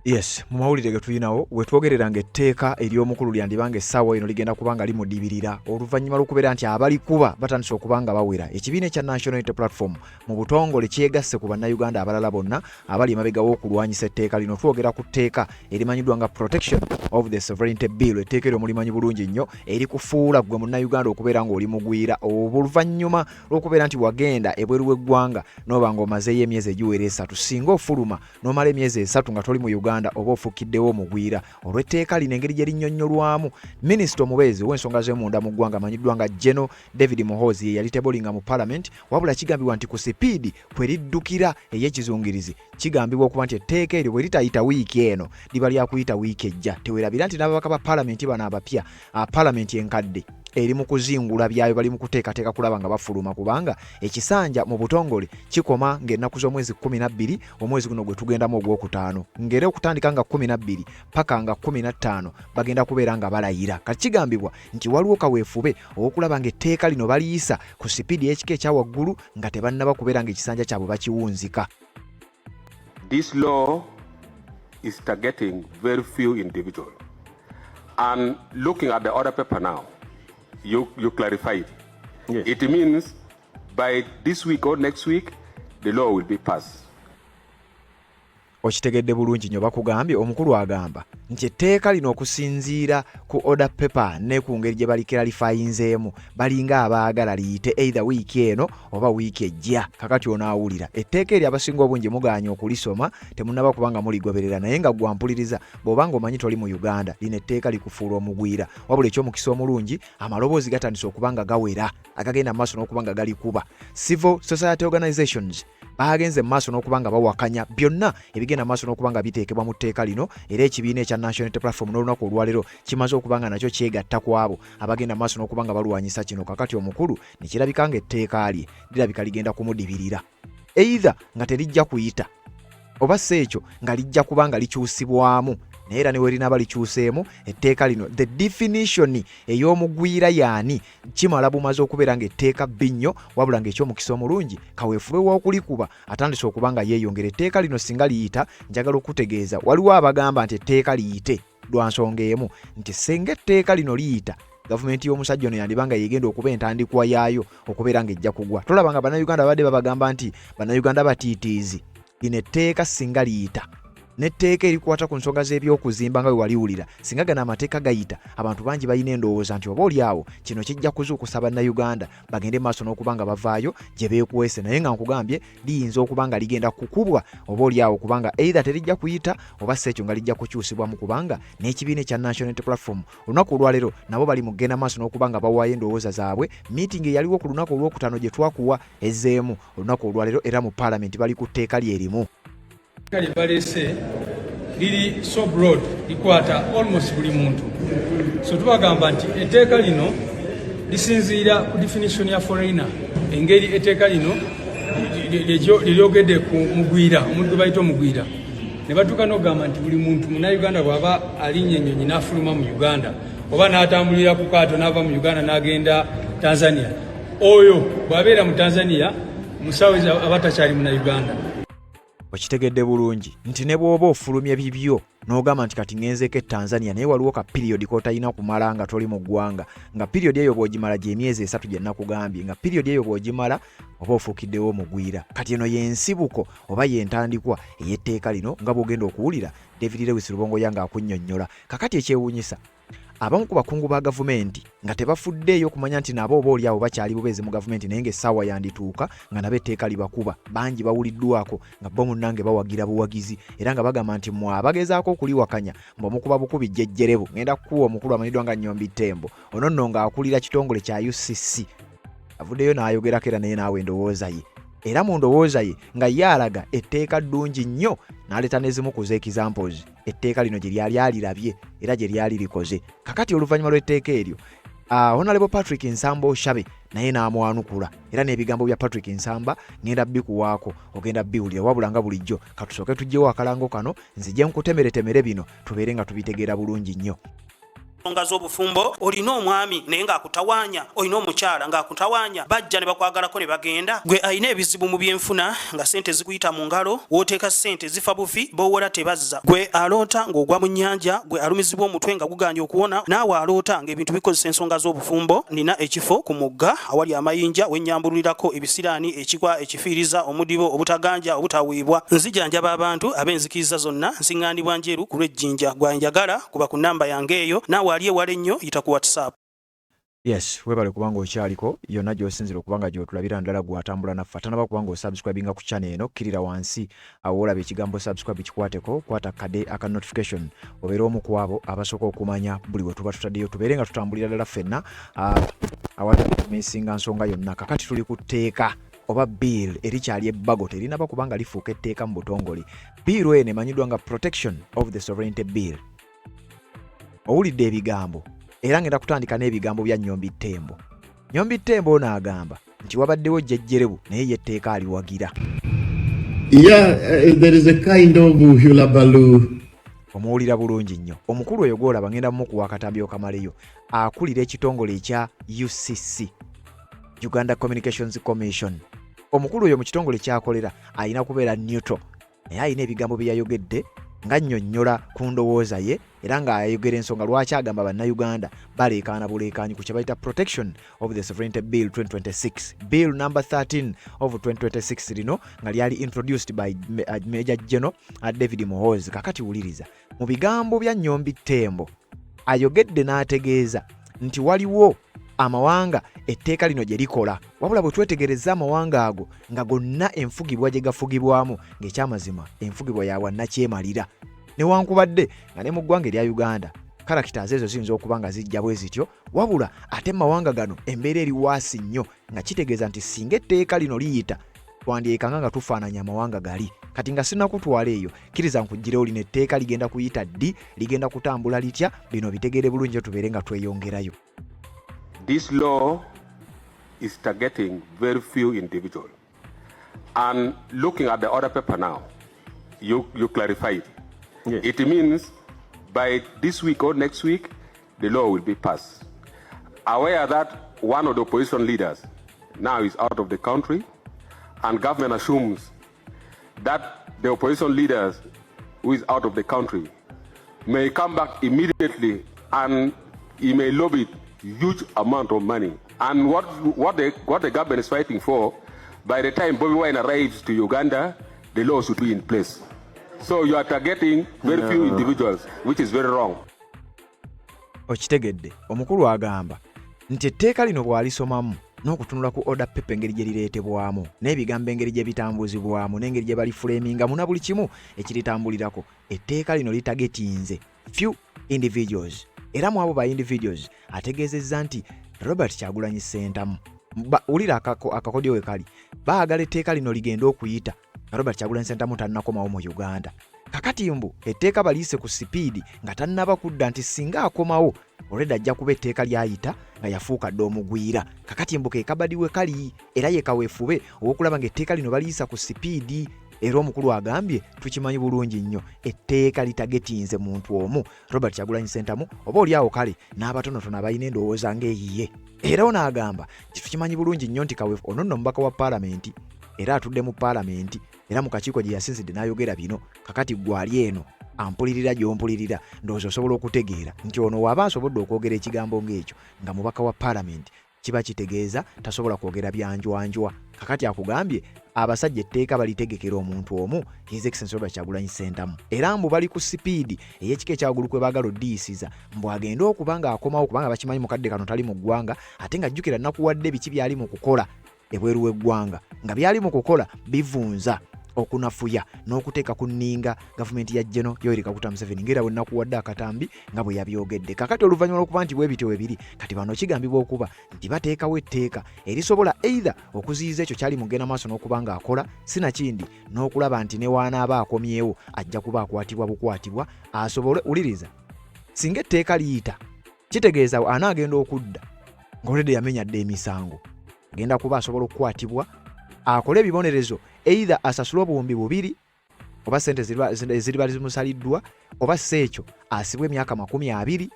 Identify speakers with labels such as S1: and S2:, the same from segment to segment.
S1: Yes, mu mawulire ge tulinawo wetwogereranga etteeka ery'omukulu lyandibanga essaawa eno ligenda kubanga limudibirira oluvannyuma lw'okubeera nti abalikuba batandise okubanga bawera. Ekibiina ekya National Unity Platform mu butongole kyegasse ku bannayuganda abalala bonna abali emabega w'okulwanyisa etteeka lino. Twogera ku tteeka erimanyiddwa nga Protection of the Sovereignty Bill. Etteeka eryo mulimanyi bulungi nnyo, erikufuula gwe munnayuganda okubeera ng'oli mugwira oluvannyuma lw'okubeera nti wagenda ebweru w'eggwanga n'oba ng'omazeeyo emyezi egiwera 3 singa ofuluma n'omala emyezi 3 nga toli mu Uganda oba ofukiddewo omugwira. Olw'etteeka lino engeri gye linnyonnyolwamu, minisita omubeezi w'ensonga z'emunda mu ggwanga amanyiddwa nga General David Muhoozi ye yali tebolinga mu Parliament, wabula kigambibwa nti ku sipiidi kwe liddukira ey'ekizungirizi kigambibwa okuba nti etteeka eryo bwe litayita wiiki eno liba lyakuyita wiiki ejja. Teweerabira nti n'ababaka ba Parliament bano abapya, Parliament enkadde eri mu kuzingula byayo bali mu kuteekateeka kulaba nga bafuluma, kubanga ekisanja mu butongole kikoma ng'ennaku z'omwezi 12 omwezi guno gwe tugendamu ogwokutaano, ng'era okutandika nga 12 paka nga 15 bagenda kubeera nga balayira. Kati kigambibwa nti waliwo kaweefube okulaba ng'etteeka lino baliyisa ku sipiidi y'ekika ekya waggulu nga tebannaba kubeera ng'ekisanja kyabwe bakiwunzika.
S2: This law is targeting very few individuals. And looking at the other paper now, you clarified. Yes. It means by this week or next week, the law will be passed.
S1: Okitegedde bulungi nnyo, bakugambye omukulu agamba nti etteeka lino okusinziira ku order paper ne ku ngeri gye balikera lifayinzeemu balinga abaagala liyite either wiiki eno oba wiiki ejja. Kakati onaawulira etteeka eri abasinga obungi muganya okulisoma temunnaba kubanga muligoberera, naye nga gwampuliriza bw'obanga omanyi toli mu Uganda lino etteeka likufuula omugwira. Wabula eky'omukisa omulungi amaloboozi gatandise okubanga gawera agagenda mu maaso n'okubanga galikuba. Civil society organizations bagenze mu maaso n'okubanga bawakanya byonna ebigenda mu maaso n'okubanga biteekebwa mu tteeka lino, era ekibiina ekya National Unity Platform n'olunaku olwaleero kimaze okubanga nakyo kyegatta ku abo abagenda mu maaso n'okubanga balwanyisa kino. Kakati omukulu ne kirabika ng'etteeka lye lirabika ligenda kumudibirira, either nga terijja kuyita oba si ekyo nga lijja kubanga likyusibwamu. Naye era ne we linaaba likyuseemu etteeka lino, the definition ey'omugwira yaani kimala bumaze okubeera ng'etteeka binnyo, wabula ng'ekyomukisa omulungi kaweefube w'okulikuba atandise okubanga yeeyongera. Etteeka lino singa liyita, njagala okutegeeza waliwo abagamba nti etteeka liyite lwa nsonga emu, nti senga etteeka lino liyita gavumenti y'omusajja ono yandibanga yegenda okuba entandikwa yaayo okubeera ng'ejja kugwa. Tolabanga bannayuganda badde babagamba nti bannayuganda batiitiizi. Lino etteeka singa liyita, n'etteeka erikwata ku nsonga z'ebyokuzimba nga bwe waliwulira, singa gana amateeka gayita, abantu bangi balina endowooza nti oba oliawo kino kijja kuzuukusa bannayuganda bagende maaso n'okubanga bavaayo gye beekwese. Naye nga nkugambye liyinza okubanga ligenda kukubwa oba oliawo kubanga either terijja kuyita oba si ekyo nga lijja kukyusibwamu, kubanga n'ekibiina ekya National Unity Platform olunaku olwaleero nabo bali mu kugenda maaso n'okubanga bawaayo endowooza zaabwe. Meeting eyaliwo ku lunaku olwokutaano gye twakuwa ezzeemu olunaku olwaleero, era mu Parliament bali ku tteeka lyerimu.
S3: Kali balese liri so broad likwata almost buli muntu. So tubagamba nti etteeka lino lisinziira ku definition ya foreigner, engeri etteeka lino liryogedde ku mugwira, omuntu gwe bayita omugwira. Ne batuuka n'okugamba nti buli muntu munnayuganda bw'aba alinnye ennyonyi n'afuluma mu Uganda oba n'atambulira ku kaato n'ava mu Uganda n'agenda Tanzania, oyo bw'abeera mu Tanzania musawo aba takyali munnayuganda.
S1: Okitegedde bulungi nti ne bw'oba ofulumye bibyo n'ogamba nti kati ngenzeeko Tanzania, naye waliwo ka period k'otalina kumala nga toli mu ggwanga, nga period eyo bw'ogimala gy'emyezi 3 gye nakugambye, nga period eyo bw'ogimala oba ofuukiddewo omugwira. Kati eno y'ensibuko oba y'entandikwa ey'etteeka lino nga bw'ogenda okuwulira David Lewis Rubongo yange akunnyonnyola. Kakati ekyewuunyisa, abamu ku bakungu ba gavumenti nga tebafuddeeyo kumanya nti nabo oba oliawo bakyali bubeezi mu gavumenti, naye ng'essaawa yandituuka nga nabo etteeka libakuba. Bangi bawuliddwako nga bo munnange bawagira buwagizi, era nga bagamba nti mmwe abagezaako okuliwakanya mb'omukuba bukubi jjejjerebu. Ngenda kukuwa omukulu amanyiddwa nga Nnyombi Ttembo, ono nno ng'akulira kitongole kya UCC. Avuddeyo n'ayogerako era naye naawe endowooza ye, era mu ndowooza ye nga ye alaga etteeka ddungi nnyo, n'aleeta n'ezimu ku z'examples etteeka lino gye lyali alirabye era gye lyali likoze. Kakati oluvannyuma lw'etteeka eryo, Honorable Patrick Nsamba Oshabe naye n'amwanukula, era n'ebigambo bya Patrick Nsamba ngenda bikuwaako ogenda biwulira, wabula nga bulijjo katusooke tugyewo akalango kano nzije nkutemeretemere bino tubeere nga tubitegeera bulungi nnyo.
S4: ensonga z'obufumbo olina omwami naye ng'akutawaanya olina omukyala ng'akutawaanya bajja ne bakwagalako ne bagenda gwe alina ebizibu mu byenfuna nga sente zikuyita mu ngalo w'oteeka sente zifa bufi b'owola tebazza gwe aloota ng'ogwa mu nnyanja gwe alumizibwa omutwe nga guganja okuwona naawe aloota ng'ebintu bikozesa ensonga z'obufumbo nina ekifo ku mugga awali amayinja wennyambulirako ebisiraani ekikwa ekifiiriza omudibo obutaganja obutaweebwa nzijanjaba abantu ab'enzikiriza zonna nsiŋŋaanibwa njeru ku lw'ejjinja gwanjagala kuba ku nnamba yange eyo naawe ali ewala ennyo yita ku WhatsApp.
S1: Yes, webale kubanga okyaliko yonna gy'osinzira okubanga gy'otulabira ndala gw'atambula naffe tanaba kubanga osubscribinga ku channel eno kirira wansi awo olaba ekigambo subscribe kikwateko kwata kade aka notification obeera omu ku abo abasooka okumanya buli bwe tuba tutaddeyo tubeere nga tutambulira ddala ffenna awatamisinga nsonga yonna kakati tuli ku tteeka oba bill erikyali ebbago terinaba kubanga lifuuka etteeka mu butongole bill eno emanyiddwa nga protection of the sovereignty bill. Owulidde ebigambo era ngenda kutandika n'ebigambo bya Nnyombi Ttembo. Nnyombi Ttembo ono agamba nti wabaddewo jjejjerebu naye yetteeka aliwagira.
S5: There is a kind of hullabaloo.
S1: Omuwulira bulungi nnyo. Omukulu oyo gw'olaba ngenda mumukuwa akatambi okamaleyo akulira ekitongole ekya UCC, Uganda Communications Commission. Omukulu oyo mu kitongole kyakolera alina kubeera neutral naye alina ebigambo bye yayogedde nga nnyonnyola ku ndowooza ye era ng'ayogera ensonga lwaki agamba bannayuganda baleekaana buleekaanyi ku kye bayita Protection of the Sovereignty Bill 2026. Bill number 13 of 2026 lino nga lyali introduced by Major General David Muhoozi. Kakati wuliriza mu bigambo bya Nnyombi Ttembo ayogedde n'ategeeza nti waliwo amawanga etteeka lino gye likola wabula bwe twetegereza amawanga ago nga gonna enfugibwa gye gafugibwamu ng'ekyamazima enfugibwa yawannakyemalira newankubadde nga ne mu ggwanga erya Uganda karakitazi ezo ziyinza okuba nga zijja bwe zityo wabula ate mawanga gano embeera eri waasi nnyo nga kitegeeza nti singa etteeka lino liyita twandyekanga nga tufaananya amawanga gali kati nga sinakutwala eyo kkiriza nkuggirewo lino etteeka ligenda kuyita ddi ligenda kutambula litya bino bitegeere bulungi tubeere nga tweyongerayo.
S2: This law is targeting very few individuals. And looking at the other paper now, you clarified.
S5: Yes.
S2: It means by this week or next week, the law will be passed. Aware that one of the opposition leaders now is out of the country, and government assumes that the opposition leaders who is out of the country may come back immediately and he may lobby huge amount of money. And what the government is fighting for, by the time Bobi Wine arrives to Uganda, the law should be in place. So you are targeting very few individuals, which is very wrong.
S1: Okitegedde omukulu agamba nti etteeka lino bw'alisomamu n'okutunula ku order paper engeri gye lireetebwamu n'ebigambo engeri gye bitambuzibwamu n'engeri gye balifulemingamu na buli kimu ekiritambulirako etteeka lino litagetinze few individuals. Era mu abo ba individuals ategeezezza nti Robert Kyagulanyi Ssentamu ulira akakodyo we kali baagala etteeka lino ligenda okuyita Robert Kyagulanyi Ssentamu tannakomawo mu Uganda. Kakati mbu etteeka baliise ku sipiidi nga tannaba kudda nti singa akomawo olwedda ajja kuba etteeka lyayita nga yafuuka dde omugwira. Kakati mbu ke kabadi we kali era ye kaweefube ow'okulaba ng'etteeka lino baliisa ku sipiidi. Era omukulu agambye tukimanyi bulungi nnyo etteeka litagetinze muntu omu Robert Kyagulanyi Ssentamu oba oliawo kale n'abatonotono abalina endowooza ng'eyiye. Era ono agamba nti tukimanyi bulungi nnyo nti kaweefu ono nno omubaka wa paalamenti era atudde mu paalamenti era mu kakiiko gye yasinzidde n'ayogera bino. Kakati gwali eno ampulirira gy'ompulirira ndowooza osobola okutegeera nti ono waaba asobodde okwogera ekigambo ng'ekyo nga mubaka wa paalamenti kiba kitegeeza tasobola kwogera byanjwanjwa. Kakati akugambye abasajja etteeka balitegekera omuntu omu His Excellency Robert Kyagulanyi Ssentamu era mbu bali ku sipiidi ey'ekika ekyagulu kwe baagala oddiisiza mbu agenda okuba nga akomawo kubanga bakimanyi mukadde kano tali mu ggwanga ate nga jjukira nakuwadde biki byali mu kukola ebweru w'eggwanga nga byali mu kukola bivunza okunafuya n'okuteeka ku nninga gavumenti ya General Yoweri Kaguta Museveni ng'era bwe nakuwadde akatambi nga bwe yabyogedde. Kakati oluvannyuma lw'okuba nti bwe bityo webiri kati bano kigambibwa okuba nti bateekawo etteeka erisobola either okuziyiza ekyo kyali mugenda maaso n'okuba ng'akola sinakindi n'okulaba nti ne waanaaba akomyewo ajja kuba akwatibwa bukwatibwa asobole uliriza singa etteeka liyita kitegeeza anaagenda okudda ng'oledde yamenya dde emisango agenda kuba asobola okukwatibwa akole ebibonerezo either asasula obuwumbi 2 oba sente ziriba zimusaliddwa oba seekyo asibwa emyaka 20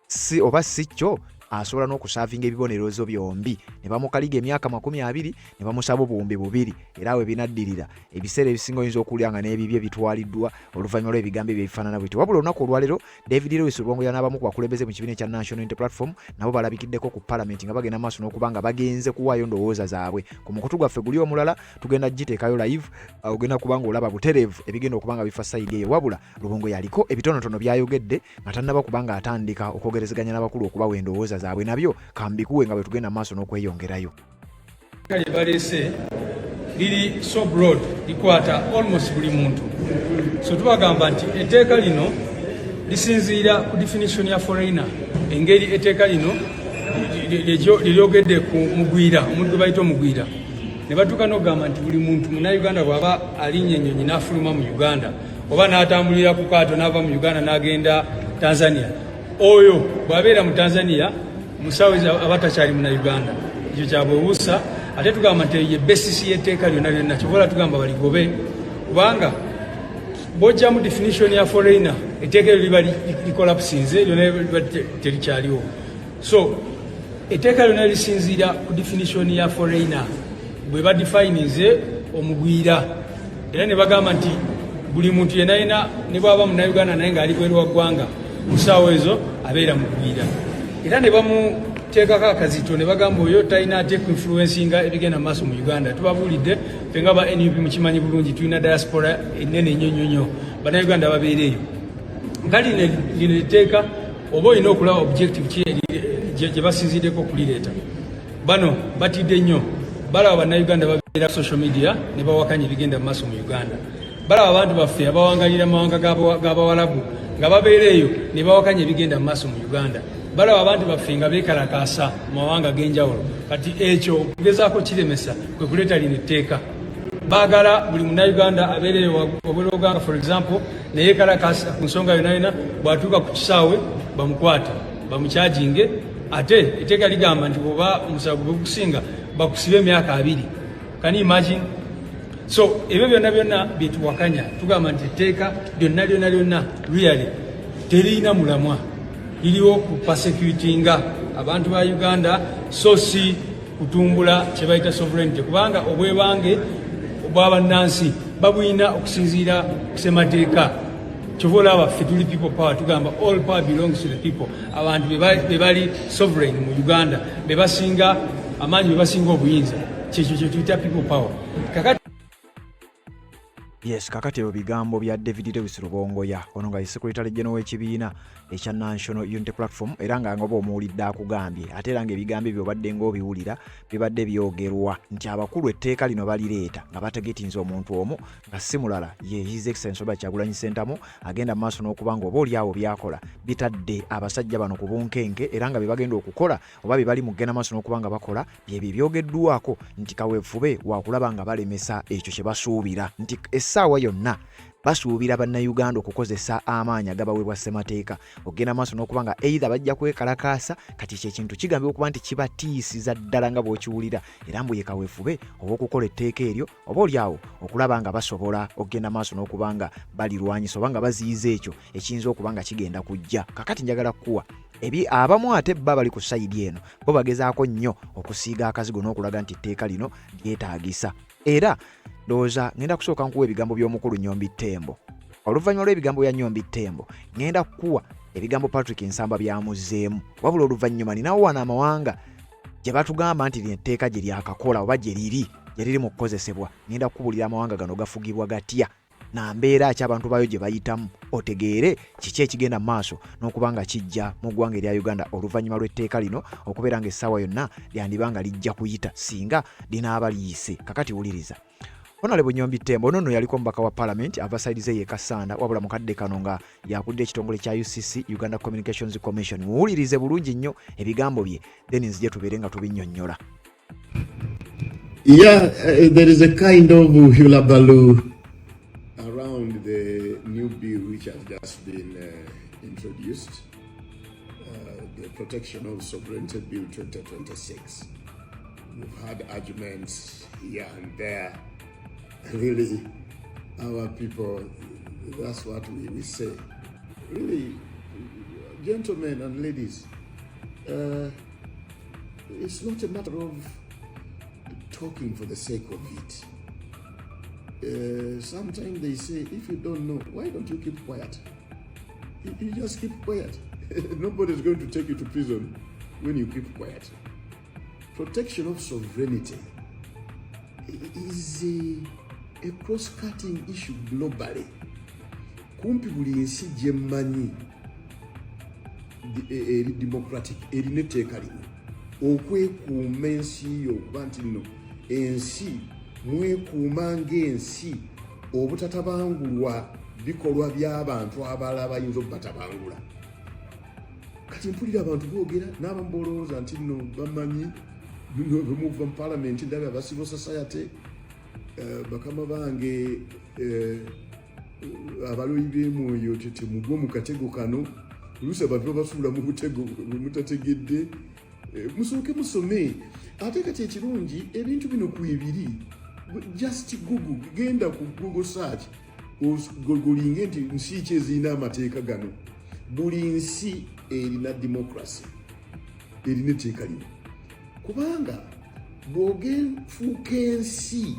S1: si oba si kyo asobola n'okusaavinga ebibonerezo byombi ne bamukaliga emyaka 20 ne bamusaba obuwumbi 2 era we binaddirira ebiseera ebisinga oyinza okuwulira nga n'ebibye bitwaliddwa oluvannyuma lw'ebigambo ebyebifaanana bw'etyo. Wabula olunaku olwaleero David Lewis Lubongo n'abamu ku bakulembeze mu kibiina ekya National Unity Platform nabo balabikiddeko ku Parliament nga bagenda maaso n'okuba nga bagenze kuwaayo ndowooza zaabwe. Ku mukutu gwaffe guli omulala tugenda giteekayo live ogenda kuba nga olaba butereevu ebigenda okuba nga bifa sayidi eyo. Wabula Lubongo yaliko ebitonotono byayogedde nga tannaba kuba nga atandika okwogerezeganya n'abakulu okubawa endowooza zaabwe nabyo kambikuwe nga bwe tugenda maaso n'okweyongerayo.
S3: Kale balese liri so broad likwata almost buli muntu, so tubagamba nti etteeka lino lisinziira ku definition ya foreigner, engeri etteeka lino liryogedde ku mugwira, omuntu gwe bayita omugwira, ne batuuka n'okugamba nti buli muntu munnayuganda bw'aba alinnye ennyonyi n'afuluma mu Uganda oba n'atambulira ku kaato n'ava mu Uganda n'agenda Tanzania, oyo bw'abeera mu Tanzania musawe abatakyali muna Uganda, ekyo kyabwewuusa. Ate tugamba nti ye besisi y'etteeka lyonna lyonna kyobola tugamba baligobe, kubanga bw'ojja mu definition ya foreigner etteeka eryo liba likolapusinze, lyonna liba terikyaliwo. So etteeka lyonna lisinziira ku definition ya foreigner bwe badefinize omugwira, era ne bagamba nti buli muntu yenna yenna ne bw'aba munnayuganda naye ng'ali bweru wa ggwanga mu ssaawa ezo abeera mugwira. Era ne bamuteekako akazito ne bagamba oyo talina ate ku influencinga ebigenda maaso mu Uganda. Tubabuulidde ffe nga ba NUP mukimanyi bulungi tulina diaspora ennene ennyo nnyo nnyo, bannayuganda babeera eyo. Nga lino etteeka oba olina okulaba objective gye basinziddeko okulireeta, bano batidde nnyo, balaba bannayuganda babeera social media ne bawakanya ebigenda maaso mu Uganda, balaba abantu baffe abawangalira amawanga g'Abawalabu nga babeera eyo ne bawakanya ebigenda maaso mu Uganda, balaba abantu baffe nga beekalakaasa mu mawanga g'enjawulo. Kati ekyo okugezaako kiremesa kwe kuleeta lino etteeka. Baagala buli munnayuganda abeereyo wabweru w'eggwanga, for example, ne yeekalakaasa ku nsonga yonna yonna, bw'atuuka ku kisaawe bamukwate bamukyajinge. Ate etteeka ligamba nti bw'oba omusango gukusinga bakusibe emyaka 2. Can you imagine? So ebyo byonna byonna byetuwakanya tugamba nti etteeka lyonna really terina mulamwa, liriwo ku persecutinga abantu ba Uganda, so si kutumbula kye bayita sovereignty, kubanga obwebange obw'abannansi babwina okusinziira ku ssemateeka. Kyova olaba ffe tuli people power, tugamba all power belongs to the people. Abantu be bali sovereign mu Uganda, be basinga amaanyi, be basinga obuyinza, kyekyo kye tuyita people power.
S1: Yes, kakati ebyo bigambo bya David Lewis Lubongo ono nga Secretary General w'ekibiina ekya National Unity Platform, era nga ngoba omuwulidde akugambye, ate era nga ebigambo ebyo badde ng'obiwulira bibadde byogerwa nti abakulu etteeka lino balireeta nga bategetinze omuntu omu nga si mulala ye His Excellency Robert Kyagulanyi Ssentamu, agenda mu maaso n'okuba nga oba oliawo byakola bitadde abasajja bano ku bunkenke, era nga bye bagenda okukola oba bye bali mu kugenda maaso n'okuba nga bakola byebyo byogeddwako nti kaweefube waakulaba nga balemesa ekyo kye basuubira, nti essaawa yonna basuubira bannayuganda okukozesa amaanyi agabaweebwa ssemateeka okugenda maaso n'okuba nga either bajja kwekalakaasa. Kati ekyo ekintu kigambibwa okuba nti kibatiisiza ddala nga bw'okiwulira, era mbu ye kaweefube oba okukola etteeka eryo oba oliawo okulaba nga basobola okugenda maaso n'okuba nga balirwanyisa oba nga baziyiza ekyo ekiyinza okuba nga kigenda kujja. Kakati njagala kukuwa abamu ate bba bali ku sayidi eno bo bagezaako nnyo okusiiga akazigo n'okulaga nti etteeka lino lyetaagisa. Era ndowooza ngenda kusooka nkuwa ebigambo by'omukulu Nnyombi Ttembo. Oluvannyuma lw'ebigambo bya Nnyombi Ttembo ngenda kukuwa ebigambo Patrick Nsamba byamuzzeemu, wabula oluvannyuma ninawo wano amawanga gye batugamba nti etteeka gye lyakakola oba gye liri mu kukozesebwa. Ngenda kukubuulira amawanga gano gafugibwa gatya na mbeera ki abantu bayo gye bayitamu, otegeere kiki ekigenda maaso n'okuba nga kijja mu ggwanga erya Uganda oluvannyuma lw'etteeka lino okubeera nga essaawa yonna lyandiba nga lijja kuyita singa linaaba liyise. Kakati wuliriza. Honorable Nnyombi Ttembo ono yaliko mubaka wa Parliament avasaidize ye Kasanda, wabula mukadde kano nga yakudde ekitongole kya UCC, Uganda Communications Commission. Muwulirize bulungi nnyo ebigambo bye, then nzije tubeere nga tubinnyonnyola.
S5: Yeah, there is a kind of hullabaloo around the new bill which has just been introduced, the Protection of Sovereignty Bill 2026. We've had arguments here and there. Really, our people, that's what we say. Really, gentlemen and ladies, it's not a matter of talking for the sake of it. Sometimes they say, if you don't know, why don't you keep quiet? You just keep quiet. Nobody's going to take you to prison when you keep quiet. Protection of sovereignty is a cross-cutting issue globally. Kumpi buli ensi gyemmanyi democratic erinetteeka lino okwekuuma ensi yo okuba nti nno ensi mwekuuma ng'ensi obutatabangulwa bikolwa by'abantu abalala bayinza okubatabangula. Kati mpulira abantu boogera n'abamu bolowooza nti nno bamanyi bemuva mu parliament ndabe aba civil society bakama bange abaloyi b'emwoyo temugwa mu katego kano oluusi abantu babasuula mu butego mutategedde musooke musome ate kati ekirungi ebintu bino ku ebiri just google genda ku google search golinge nti nsi ki ezirina amateeka gano. Buli nsi erina democracy erina etteeka lino kubanga bw'ogefuuka ensi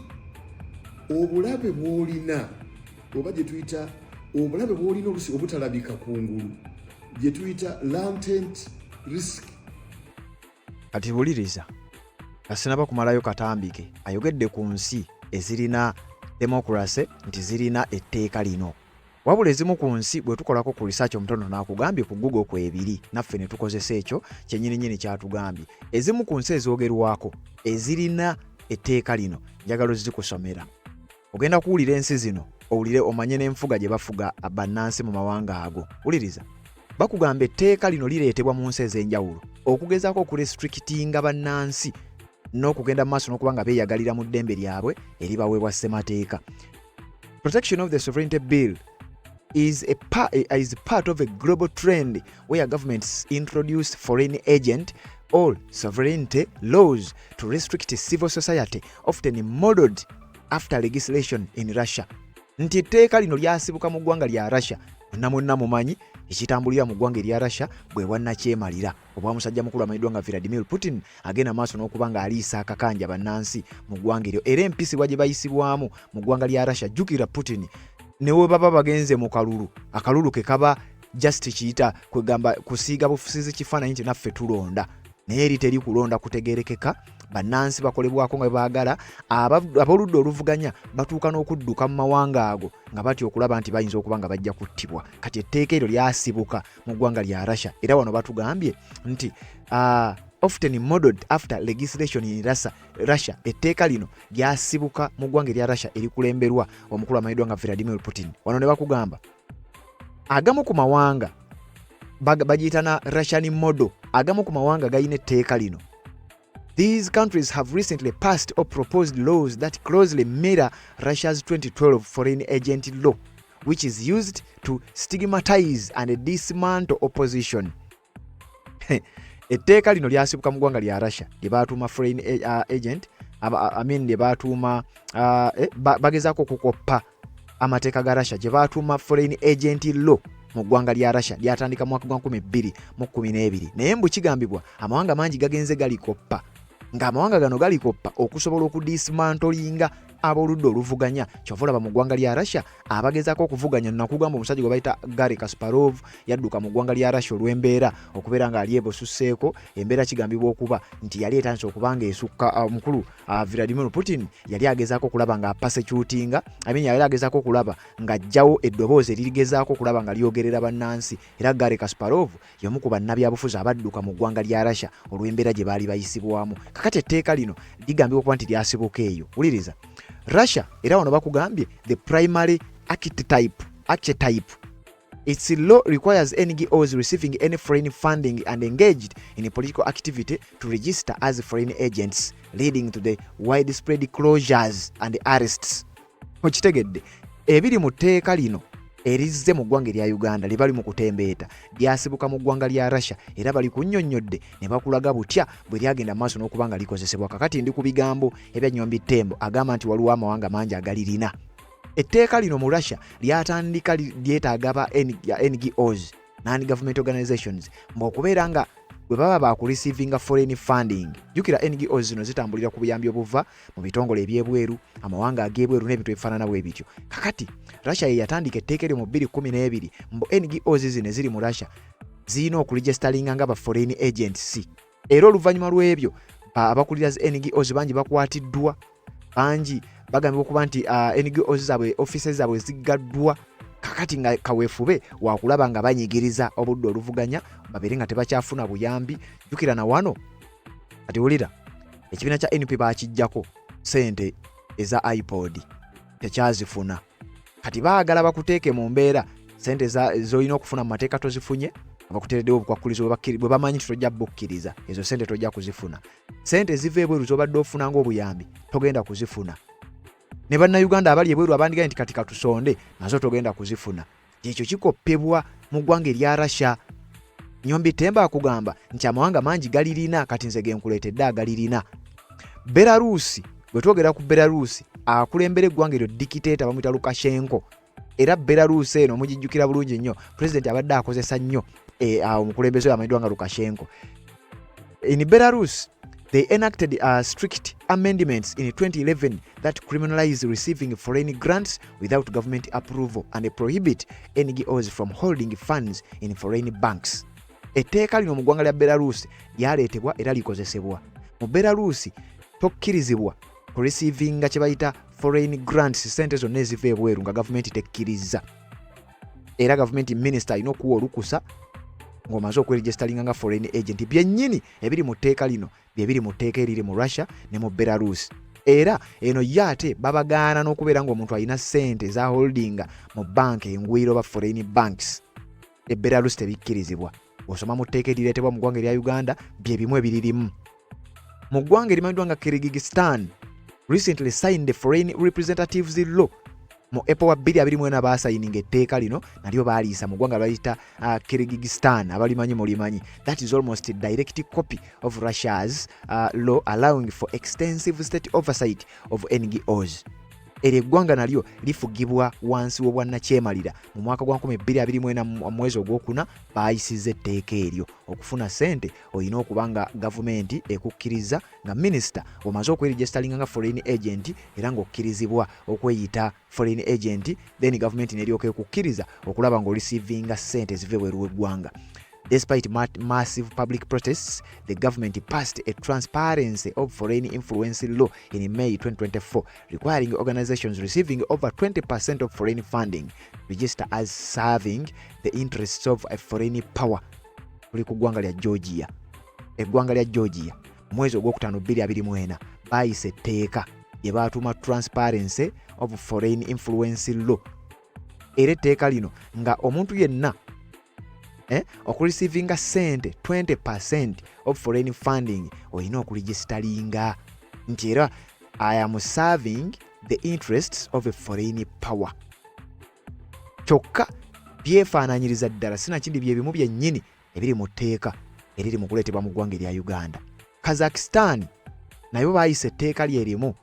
S5: obulabe bw'olina oba gye tuyita obulabe bw'olina olusi obutalabika kungulu gye tuyita latent risk.
S1: Kati buliriza asinaba kumalayo katambike ayogedde ku nsi ezirina democracy nti zirina etteeka lino. Wabula ezimu ku nsi bwe tukolako ku research omutono n'akugambye ku Google ku ebiri naffe ne tukozesa ekyo kyennyini kyatugambye. Ezimu ku nsi ezoogerwako ezirina etteeka lino njagalo zikusomera. Ogenda kuwulira ensi zino owulire omanye n'enfuga gye bafuga bannansi mu mawanga ago. Wuliriza bakugamba etteeka lino lireetebwa mu nsi ez'enjawulo okugezaako okurestrictinga bannansi n'okugenda mu maaso n'okuba nga beeyagalira mu ddembe lyabwe eribaweebwa ssemateeka. Protection of the Sovereignty Bill is part of a global trend where governments introduce foreign agent or sovereignty laws to restrict civil society, often modeled after legislation in Russia. Nti etteeka lino lyasibuka mu ggwanga lya Russia. Mwenna mumanyi ekitambulira mu ggwanga erya Russia bwe bwannakyemalira obwa musajja mukulu amanyiddwa nga Vladimir Putin agenda maaso n'okuba nga aliisa akakanja bannansi mu ggwanga eryo. Era empisibwa gye bayisibwamu mu ggwanga lya Russia jjukira Putin ne we baba bagenze mu akalulu ke kaba just kiyita kwegamba kusiiga bufusizi kifaananyi nti naffe tulonda naye eri teri kulonda kutegerekeka. Bannansi bakolebwako nga baagala ab'oludda oluvuganya batuuka n'okudduka mu mawanga ago nga batya okulaba nti bayinza okuba nga bajja kuttibwa. Kati etteeka eryo lyasibuka mu ggwanga lya Russia era wano batugambye nti often modeled after legislation in Russia. Etteeka lino lyasibuka mu ggwanga erya Russia erikulemberwa omukulu amanyiddwa nga Vladimir Putin. Wano ne bakugamba agamu ku mawanga bagiyita na Russian model, agamu ku mawanga gayina etteeka lino. These countries have recently passed or proposed laws that closely mirror Russia's 2012 foreign agent law, which is used to stigmatize and dismantle opposition. Etteeka lino lyasibuka mu ggwanga lya Russia lye baatuuma foreign agent lye baatuuma bagezaako okukoppa amateeka ga Russia gye baatuuma foreign agent law mu ggwanga lya Russia lyatandika mu mwaka gwa 2012 naye mbu kigambibwa amawanga mangi gagenze galikoppa ng'amawanga gano galikoppa okusobola okudismantolinga ab'oludda oluvuganya. Kyova olaba mu ggwanga lya Russia abagezaako okuvuganya nakugamba omusajja gwe bayita Garry Kasparov yadduka mu ggwanga lya Russia olw'embeera okubeera ng'ali ebususseeko embeera kigambibwa okuba nti yali etandise okuba ng'esukka omukulu Vladimir Putin yali agezaako okulaba ng'apasecutinga yali agezaako okulaba ng'ajjawo eddoboozi eririgezaako okulaba nga lyogerera bannansi. Era Garry Kasparov y'omu ku bannabyabufuzi abadduka mu ggwanga lya Russia olw'embeera gye baali bayisibwamu. Kakati etteeka lino ligambibwa okuba nti lyasibuka eyo. Wuliriza Russia era wano bakugambye the primary archetype. Its law requires NGOs receiving any foreign funding and engaged in political activity to register as foreign agents, leading to the widespread closures and arrests. Okitegedde ebiri mu tteeka lino erizze mu ggwanga erya Uganda lye bali mu kutembeeta lyasibuka mu ggwanga lya Russia era bali kunnyonnyodde ne bakulaga butya bwe lyagenda maaso n'okuba nga likozesebwa. Kakati ndi ku bigambo ebya Nnyombi Ttembo agamba nti waliwo amawanga mangi agalirina. Etteeka lino mu Russia lyatandika lyetaaga ba NGOs non-government organizations okubeera nga bwe baba bakureceiving foreign funding. Jukira NGOs zino zitambulira ku buyambi obuva mu bitongole ebyebweru, amawanga ag'ebweru n'ebintu ebifaanana bwe bityo. Kakati Russia ye yatandika etteeka eryo mu 2012 mbu NGOs zino eziri mu Russia zirina okuregistaringa nga ba foreign agents. Era oluvannyuma lw'ebyo abakulira zi NGOs bangi bakwatiddwa, bangi bagambibwa okuba nti NGOs zaabwe offices zaabwe ziggaddwa. Kakati nga kaweefube wakulaba nga banyigiriza obudde oluvuganya babeere nga tebakyafuna buyambi. Jukira na wano kati wulira ekibiina kya NP bakijjako sente eza iPod tekyazifuna. Kati baagala bakuteeke mu mbeera sente z'olina okufuna mu mateeka tozifunye, abakuteereddewo obukwakkulizo bwe bamanyi nti tojja bukkiriza ezo sente tojja kuzifuna. Sente ziva ebweru z'obadde ofuna ng'obuyambi togenda kuzifuna. Ne bannayuganda abali ebweru abandigaye nti kati katusonde nazo togenda kuzifuna. Ekyo kikoppebwa mu ggwanga erya Russia. Nyombi Temba akugamba nti amawanga mangi galirina, kati nze genkuleetedde agalirina. Belarus, bwe twogera ku Belarus, akulembera eggwanga eryo dikiteeta bamuyita Lukashenko. Era Belarus eno mugijjukira bulungi nnyo, president abadde akozesa nnyo omukulembeze oyo amanyiddwa nga Lukashenko. In Belarus, they enacted strict amendments in 2011 that criminalize receiving foreign grants without government approval and prohibit NGOs from holding funds in foreign banks. Etteeka lino mu ggwanga lya Belarus lyaleetebwa era likozesebwa. Mu Belarus tokkirizibwa ku receivinga kye bayita foreign grants, sente zonna eziva ebweru nga gavumenti tekkiriza. Era gavumenti minister alina okuwa olukusa ng'omaze okweregistaringa nga foreign agent. Byennyini ebiri mu tteeka lino bye biri mu tteeka eriri mu Russia ne mu Belarus. Era eno yate babagaana n'okubeera ng'omuntu alina sente za holdinga mu banka engwiro ba foreign banks. E Belarus tebikkirizibwa. Osoma mu tteeka erireetebwa mu ggwanga erya Uganda bye bimu ebiririmu. Mu ggwanga erimanyiddwa nga Kyrgyzstan recently signed the foreign representatives law. Mu April wa 2024 baasayininga etteeka lino nalyo baaliisa mu ggwanga bayita Kyrgyzstan abalimanyi mulimanyi. That is almost a direct copy of Russia's law allowing for extensive state oversight of NGOs. Eggwanga nalyo lifugibwa wansi w'obwannakyemalira mu mwaka gwa 2024 mu mwezi ogwokuna baayisizza etteeka eryo. Okufuna sente olina okuba nga gavumenti ekukkiriza nga minisita omaze okweregistaringa nga foreign agent era ng'okkirizibwa okweyita foreign agent, then gavumenti neryoka ekukkiriza okulaba ng'oreceivinga sente zive bweru w'eggwanga. Despite massive public protests, the government passed a transparency of foreign influence law in May 2024, requiring organizations receiving over 20% of foreign funding register as serving the interests of a foreign power. Kuli ku ggwanga lya Georgia. Eggwanga lya Georgia mwezi ogwokutaano 2024 baayise etteeka lye baatuuma transparency of foreign influence law. Era etteeka lino nga omuntu yenna okureceiving sente 20% of foreign funding olina okuregistaringa nti era I am serving the interests of a foreign power. Kyokka byefaananyiriza ddala sinakindi bye bimu byennyini ebiri mu tteeka eriri mu kuleetebwa mu ggwanga erya Uganda. Kazakhstan nayo baayise etteeka lyerimu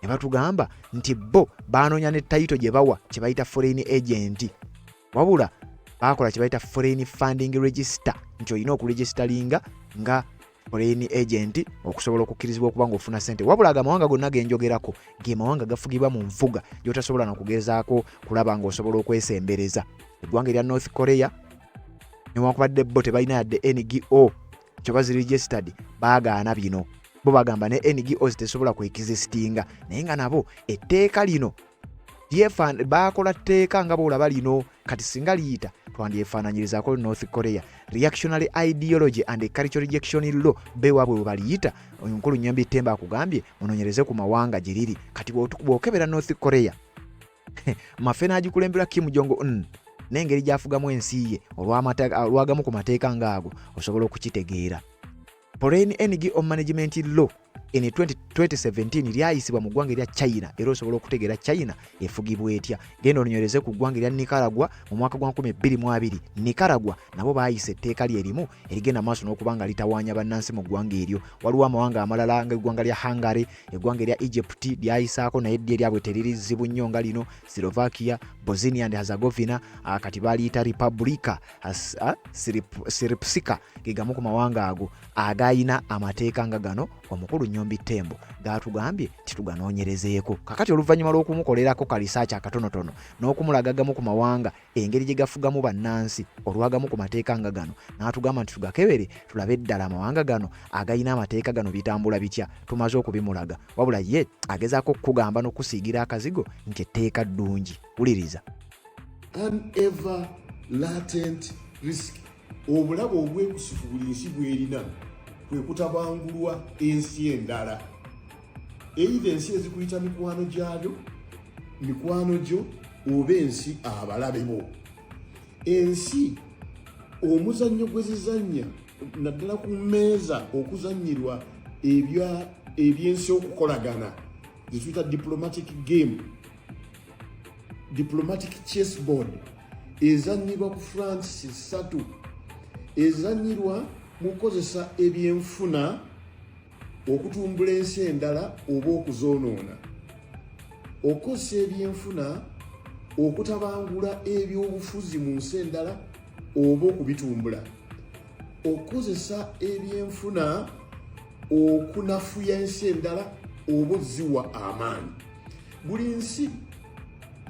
S1: ne batugamba nti bo baanoonya ne tayito gye bawa kye bayita foreign agent, wabula bakola kye bayita foreign funding register nti olina okuregistaringa nga foreign agent okusobola okukkirizibwa okuba ng'ofuna sente. Wabula amawanga gonna genjogerako ge mawanga gafugibwa mu nfuga gy'otasobola n'okugezaako kulaba ng'osobola okwesembereza. Eggwanga erya North Korea newankubadde bo tebalina yadde NGO kye baziregistered baagaana bino. Bo bagamba ne NGOs tesobola kwekizisitinga naye nga nabo etteeka lino baakola tteeka nga boolaba lino kati singa liyita twandyefaananyirizaako North Korea reactionary ideology and cultural rejection law bewaabwe bwe baliyita. Omunkulu Nyambi Temba akugambye munoonyereze ku mawanga gye liri. Kati bw'okebera North Korea mafe n'agikulembera Kim Jong-un n'engeri gy'afugamu ensi ye olwagamu ku mateeka ng'ago osobola okukitegeera. Foreign NGO management law in 2017 lyayisibwa mu ggwanga erya China era osobola okutegeera China efugibwa etya. Genda onywereze ku ggwanga erya Nicaragua mu mwaka gwa 2022 Nicaragua nabo baayise etteeka lyerimu erigenda maaso n'okubanga litawaanya bannansi mu ggwanga eryo. Waliwo amawanga amalala ng'eggwanga lya Hungary, eggwanga erya Egypt lyayisaako naye eddye lyabwe teririzibu nnyo nga lino, Slovakia, Bosnia and Herzegovina, kati baliyita Republika Srpska ge gamu ku mawanga ago agayina amateeka nga gano omukulu Nyombi Tembo gatugambye tituganoonyerezeeko. Kakati oluvannyuma lw'okumukolerako kalisaaki akatonotono n'okumulaga gamu ku mawanga engeri gye gafugamu bannansi olwagamu ku mateeka nga gano n'atugamba nti tugakebere tulabe eddala amawanga gano agayina amateeka gano bitambula bitya, tumaze okubimulaga. Wabula ye agezaako okukugamba n'okusiigira akazigo nti etteeka ddungi. Wuliriza.
S5: An ever latent risk. Obulabe obwekusifu buli nsi bw'erina kwe kutabangulwa ensi endala. Either ensi ezikuyita mikwano gyo oba ensi abalabe bo. Ensi omuzannyo gwe zizannya naddala ku mmeeza okuzannyirwa ebyensi okukolagana zituyita diplomatic game, diplomatic chessboard ezannyirwa ku France 3 ezannyirwa mu kukozesa ebyenfuna okutumbula ensi endala oba okuzoonoona, okukozesa ebyenfuna okutabangula ebyobufuzi mu nsi endala oba okubitumbula, okukozesa ebyenfuna okunafuya ensi endala oba oziwa amaanyi. Buli nsi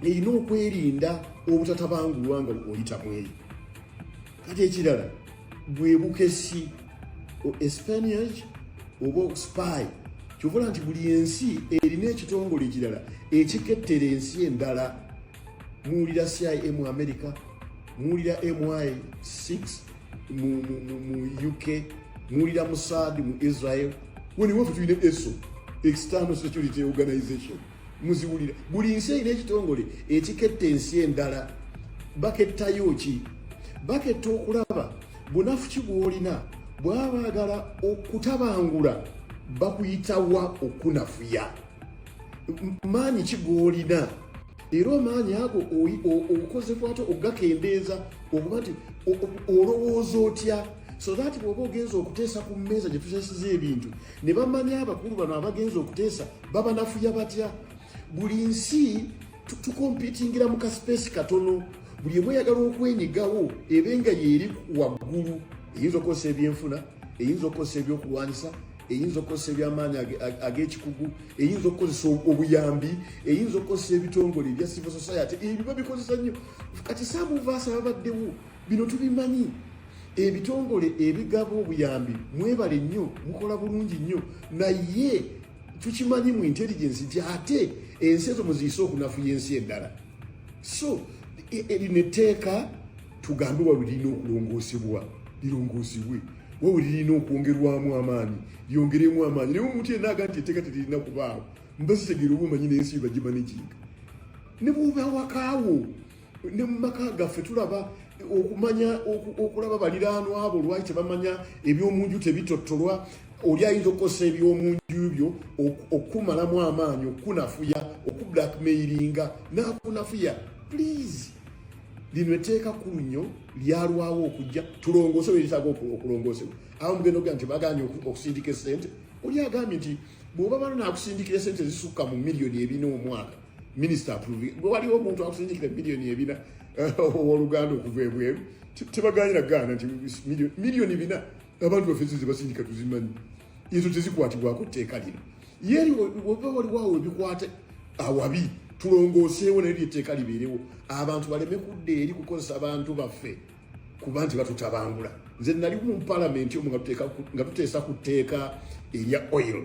S5: erina okwerinda obutatabangulwa nga oyita mu eyo. Kati ekirala bwe bukesi espionage oba spy, kyovula nti buli ensi erina ekitongole ekirala ekikettera ensi endala. Muwulira CIA mu America, muwulira MI6 mu UK, muwulira Mossad mu Israel. Weniwafu tulina ESO, External Security Organization. Muziwulira buli nsi erina ekitongole ekiketta ensi endala. Bakettayo ki? Baketta okulaba bunafu ki bw'olina bw'aba baagala okutabangula bakuyitawa okunafuya. Maanyi ki g'olina era amaanyi ago okozebwate ogakendeeza okuba nti olowooza otya, so that bw'oba ogenza okuteesa ku mmeeza gye tuteesiza ebintu ne bamanya abakulu bano abagenza okuteesa babanafuya batya. Buli nsi tukompitingira mu kaspace katono. Buli emu eyagala okwenyigawo ebenga yeeri waggulu. Eyinza okukozesa ebyenfuna, eyinza okukozesa ebyokulwanyisa, eyinza okukozesa ebyamaanyi ag'ekikugu, eyinza okukozesa obuyambi, eyinza okukozesa ebitongole ebya civil society. Ebyo babikozesa nnyo. Kati saamuvaasa babaddewo bino tubimanyi. Ebitongole ebigaba obuyambi mwebale nnyo, mukola bulungi nnyo, naye tukimanyi mu intelligence nti ate ensi ezo muziyise okunafuya ensi endala. So erino etteeka tugambe wabirina okulongoosebwa lirongoosebwe, wabirina okwongerwamu amaanyi lyongeremu amaanyi. Naye omuntu yenna aga nti etteeka teririna kubaawo mbazitegeera oba omanyi n'ensi bagimanaginga. Ne bw'oba wakaawo ne mu maka gaffe tulaba okumanya okulaba baliraanwa abo lwaki tebamanya ebyomunju tebitottolwa. Oli ayinza okukozesa ebyomunju byo okumalamu amaanyi okunafuya, okublackmailinga n'akunafuya. Please, lino etteeka kkulu nnyo lyalwawo okujja tulongoose bwe litaaga okulongoosebwa. Awo mugenda okuga nti baganye okusindika essente. Oli agambye nti bw'oba bano naakusindikira essente zisukka mu miliyoni 4 omwaka, minisita approving. Bwe waliwo omuntu akusindikira miliyoni 4 owooluganda okuva ebweru, tebaganyira gaana nti miliyoni 4 abantu baffe ze basindika tuzimanyi. Ezo tezikwatibwako tteeka lino. Yeri oba waliwo ebikwate awabi tulongooseewo naye etteeka libeerewo. Abantu baleme kudda eri kukozesa abantu baffe kuba nti batutabangula. Nze nali mu palamenti omwo nga tuteesa ku tteeka erya oil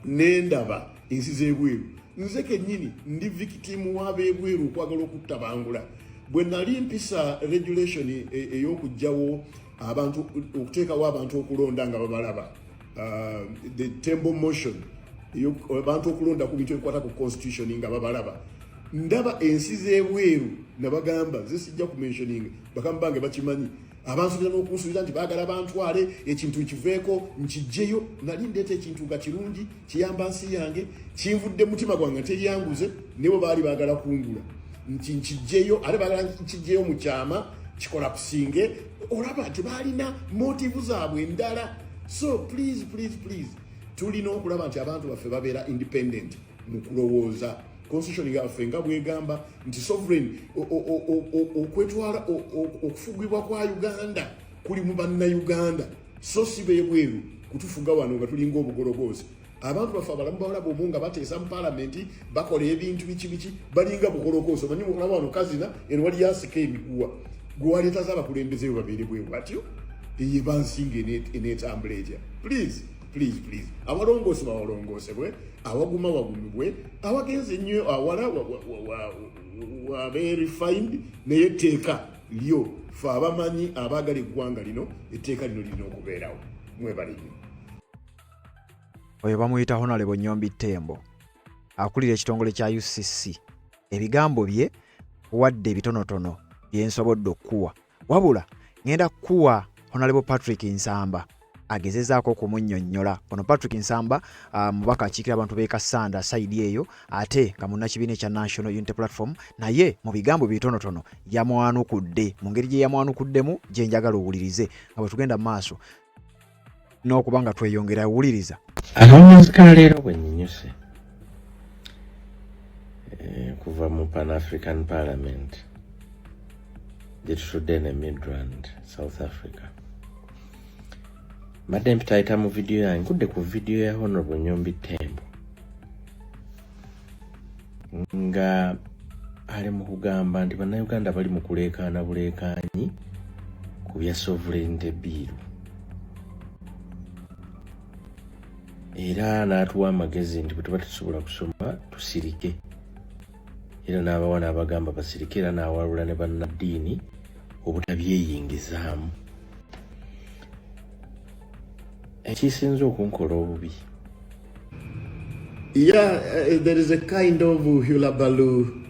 S5: n'endaba ensi z'ebweru. Nze kennyini ndi victim w'ab'ebweru okwagala okutabangula. Bwe nali mpisa regulation ey'okugjawo abantu okuteekawo abantu okulonda nga babalaba, the Tembo motion abantu okulonda ku bintu ebikwata ku constitution nga babalaba, ndaba ensi z'ebweru nabagamba zisijja ku mentioning bakambange bakimanyi abansubiza n'okunsubiza nti baagala bantwale ekintu kiveeko nkijjeyo nali ndeeta ekintu nga kirungi kiyamba nsi yange kinvudde mutima gwange teryanguze nebo baali baagala kungula nti nkijjeyo ate baagala nkijjeyo mu kyama kikola kusinge olaba nti baalina motivu zaabwe endala. So please tulina okulaba nti abantu baffe babeera independent mu kulowooza. Constitution yaffe nga bwegamba nti sovereign okwetwala okufugibwa kwa Uganda kuli mu bannayuganda so si beebweru kutufuga wano nga tulinga obugologozi. Abantu baffe abalamu bawala bomu nga bateesa mu palamenti bakola ebintu biki balinga bugologozi. Omanyi mukulaba wano kazina eno wali yasika emiguwa gwe waleeta z'abakulembeze be babeere bweru atyo eye bansinga eneetambula etya. Please abalongoose bawalongoosebwe awaguma wagumibwe awagenze nnyo awala wabe refined naye etteeka lyo fe abamanyi abaagala eggwanga lino etteeka lino lirina okubeerawo. Mwebale nnyo.
S1: Oyo bamuyita Honorable Nyombi Tembo akulira ekitongole kya UCC. Ebigambo bye wadde bitonotono byensobodde okuwa wabula ngenda kuwa Honorable Patrick Nsamba agezezaako okumunnyonnyola. Ono Patrick Nsamba mubaka akiikira abantu b'e Kasanda saidi eyo ate nga munnakibiina ekya National Unity Platform naye mu bigambo bitonotono yamwanukudde mu ngeri gye yamwanukuddemu gye njagala owulirize nga bwe tugenda mu maaso n'okuba nga tweyongera owuliriza.
S6: Akawunzika leero bwe nnyunyuse kuva mu Pan African Parliament gye tutudde ne Midrand, South Africa. Madde mpitayita mu video yange nkudde ku video ya Honorable Nyombi Tembo nga ali mu kugamba nti bannayuganda bali mu kuleekaana buleekaanyi ku bya sovereignty bill era n'atuwa amagezi nti bwe tuba tusobola kusoma tusirike era n'abawana abagamba basirike era n'awalula ne bannaddiini obutabyeyingizaamu. Ekisinza okunkola obubi.
S5: Yeah, there is a kind of hullabaloo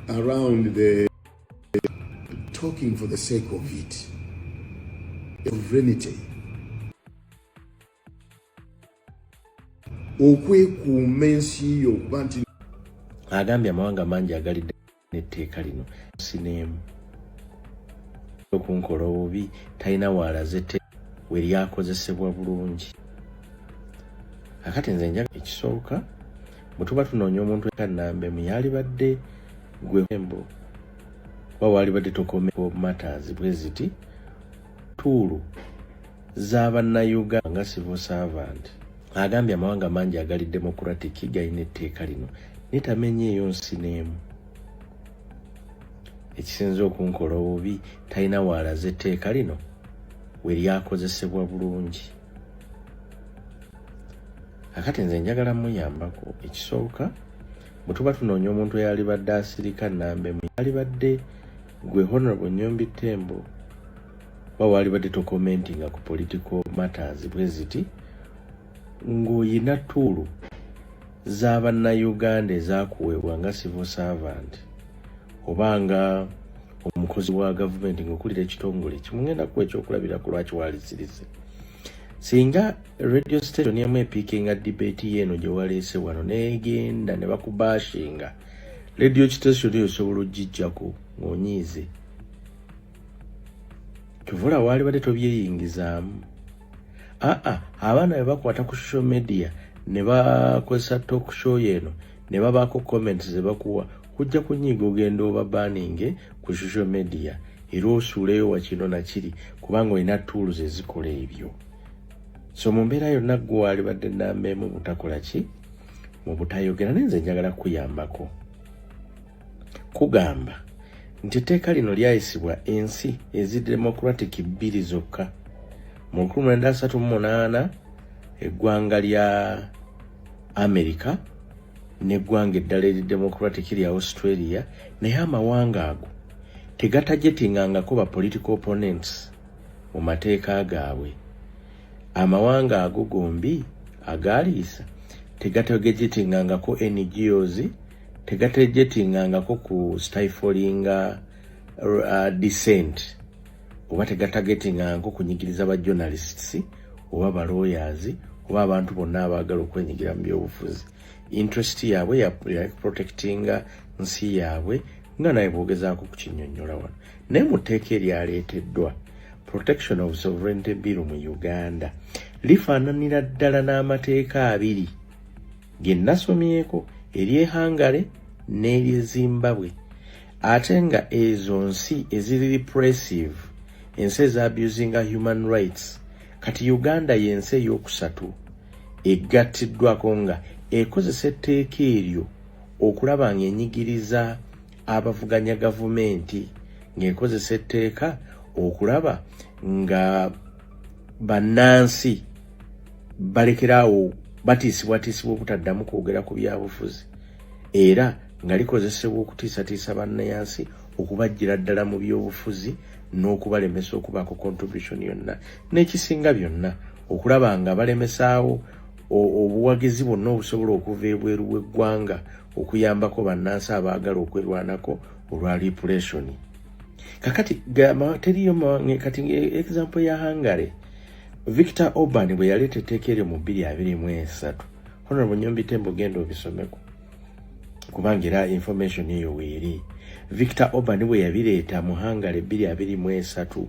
S5: around the talking for the sake of it. Sovereignty. Okwekuuma ensi yo okuba nti
S6: agambye amawanga mangi agalidde n'etteeka lino sineemu okunkola obubi talina waalaze we lyakozesebwa bulungi. Akati nze njaga ekisooka bwe tuba tunoonya omuntu ekannambemu yalibadde Gwembo oba walibadde Tokomeko matters bwe ziti tuulu z'abannayuganda nga civil servant. Agambye amawanga mangi agali democratic galina etteeka lino netamenyeeyo nsi n'emu. Ekisinza okunkola obubi talina waalaze etteeka lino we lyakozesebwa bulungi. Akati nze njagala muyambako ekisooka bwe tuba tunoonya omuntu eyalibadde asirika nnambemu yalibadde gwe Honorable Nyombi Tembo oba walibadde tokomentinga ku political matters bwe ziti ng'oyina tuulu z'abannayuganda ezakuweebwa nga civil servant oba nga omukozi wa gavumenti ng'okulira ekitongole kimugenda kuwa ekyokulabirako lwaki walisirize. Singa radio station yamu epiikinga debate yeeno gye waleese wano negenda ne bakubashinga radio station eyo osobola ogijjako ng'onyiize tuvula walibadde tobyeyingizaamu. Abaana be bakwata ku social media ne bakozesa talk show yeeno ne babaako comments ze bakuwa kujja kunyiiga ogenda obabaninge ku social media era osuuleyo wakino nakiri kubanga olina tools ezikola ebyo. So mu mbeera yonna gwe walibadde nnambeemu butakola ki mu butayogera naye nze njagala kuyambako kugamba nti etteeka lino lyayisibwa ensi ezidemocratic bbiri zokka mu 1938 eggwanga lya America n'eggwanga eddala eridemocratic lya Australia naye amawanga ago tegatajetingangako ba political opponents mu mateeka gaabwe. Amawanga ago gombi agaliisa tegatagejetingangako NGOs tegatejetingangako ku stifling dissent oba tegatagetingangako kunyigiriza ba journalists oba ba lawyers oba abantu bonna abaagala okwenyigira mu byobufuzi. Interest yaabwe ya protectinga nsi yaabwe nga naye bwogezaako kukinyonnyola wano. Naye mu tteeka eryaleeteddwa Protection of Sovereignty Bill mu Uganda lifaananira ddala n'amateeka abiri ge nasomyeko ery'e Hungary n'ery'e Zimbabwe, ate nga ezo nsi eziri repressive, ensi ezabusinga human rights. Kati Uganda y'ensi ey'okusatu eggattiddwako nga ekozesa etteeka eryo okulaba ng'enyigiriza abavuganya gavumenti, ng'ekozesa etteeka okulaba nga bannansi balekeraawo batiisibwatiisibwa obutaddamu kwogera ku byabufuzi, era nga likozesebwa okutiisatiisa bannayansi okubajjira ddala mu byobufuzi n'okubalemesa okubaako contribution yonna, n'ekisinga byonna okulaba nga balemesaawo obuwagizi bwonna obusobola okuva ebweru w'eggwanga okuyambako bannansi abaagala okwerwanako olwa repression. Kakati teriyo kati example ya Hungary, Victor Orban bwe yaleeta etteeka eryo mu 2023. Honorable Nyombi Tembo genda obisomeko kubanga era information eyo weeri. Victor Orban bwe yabireeta mu Hungary 2023,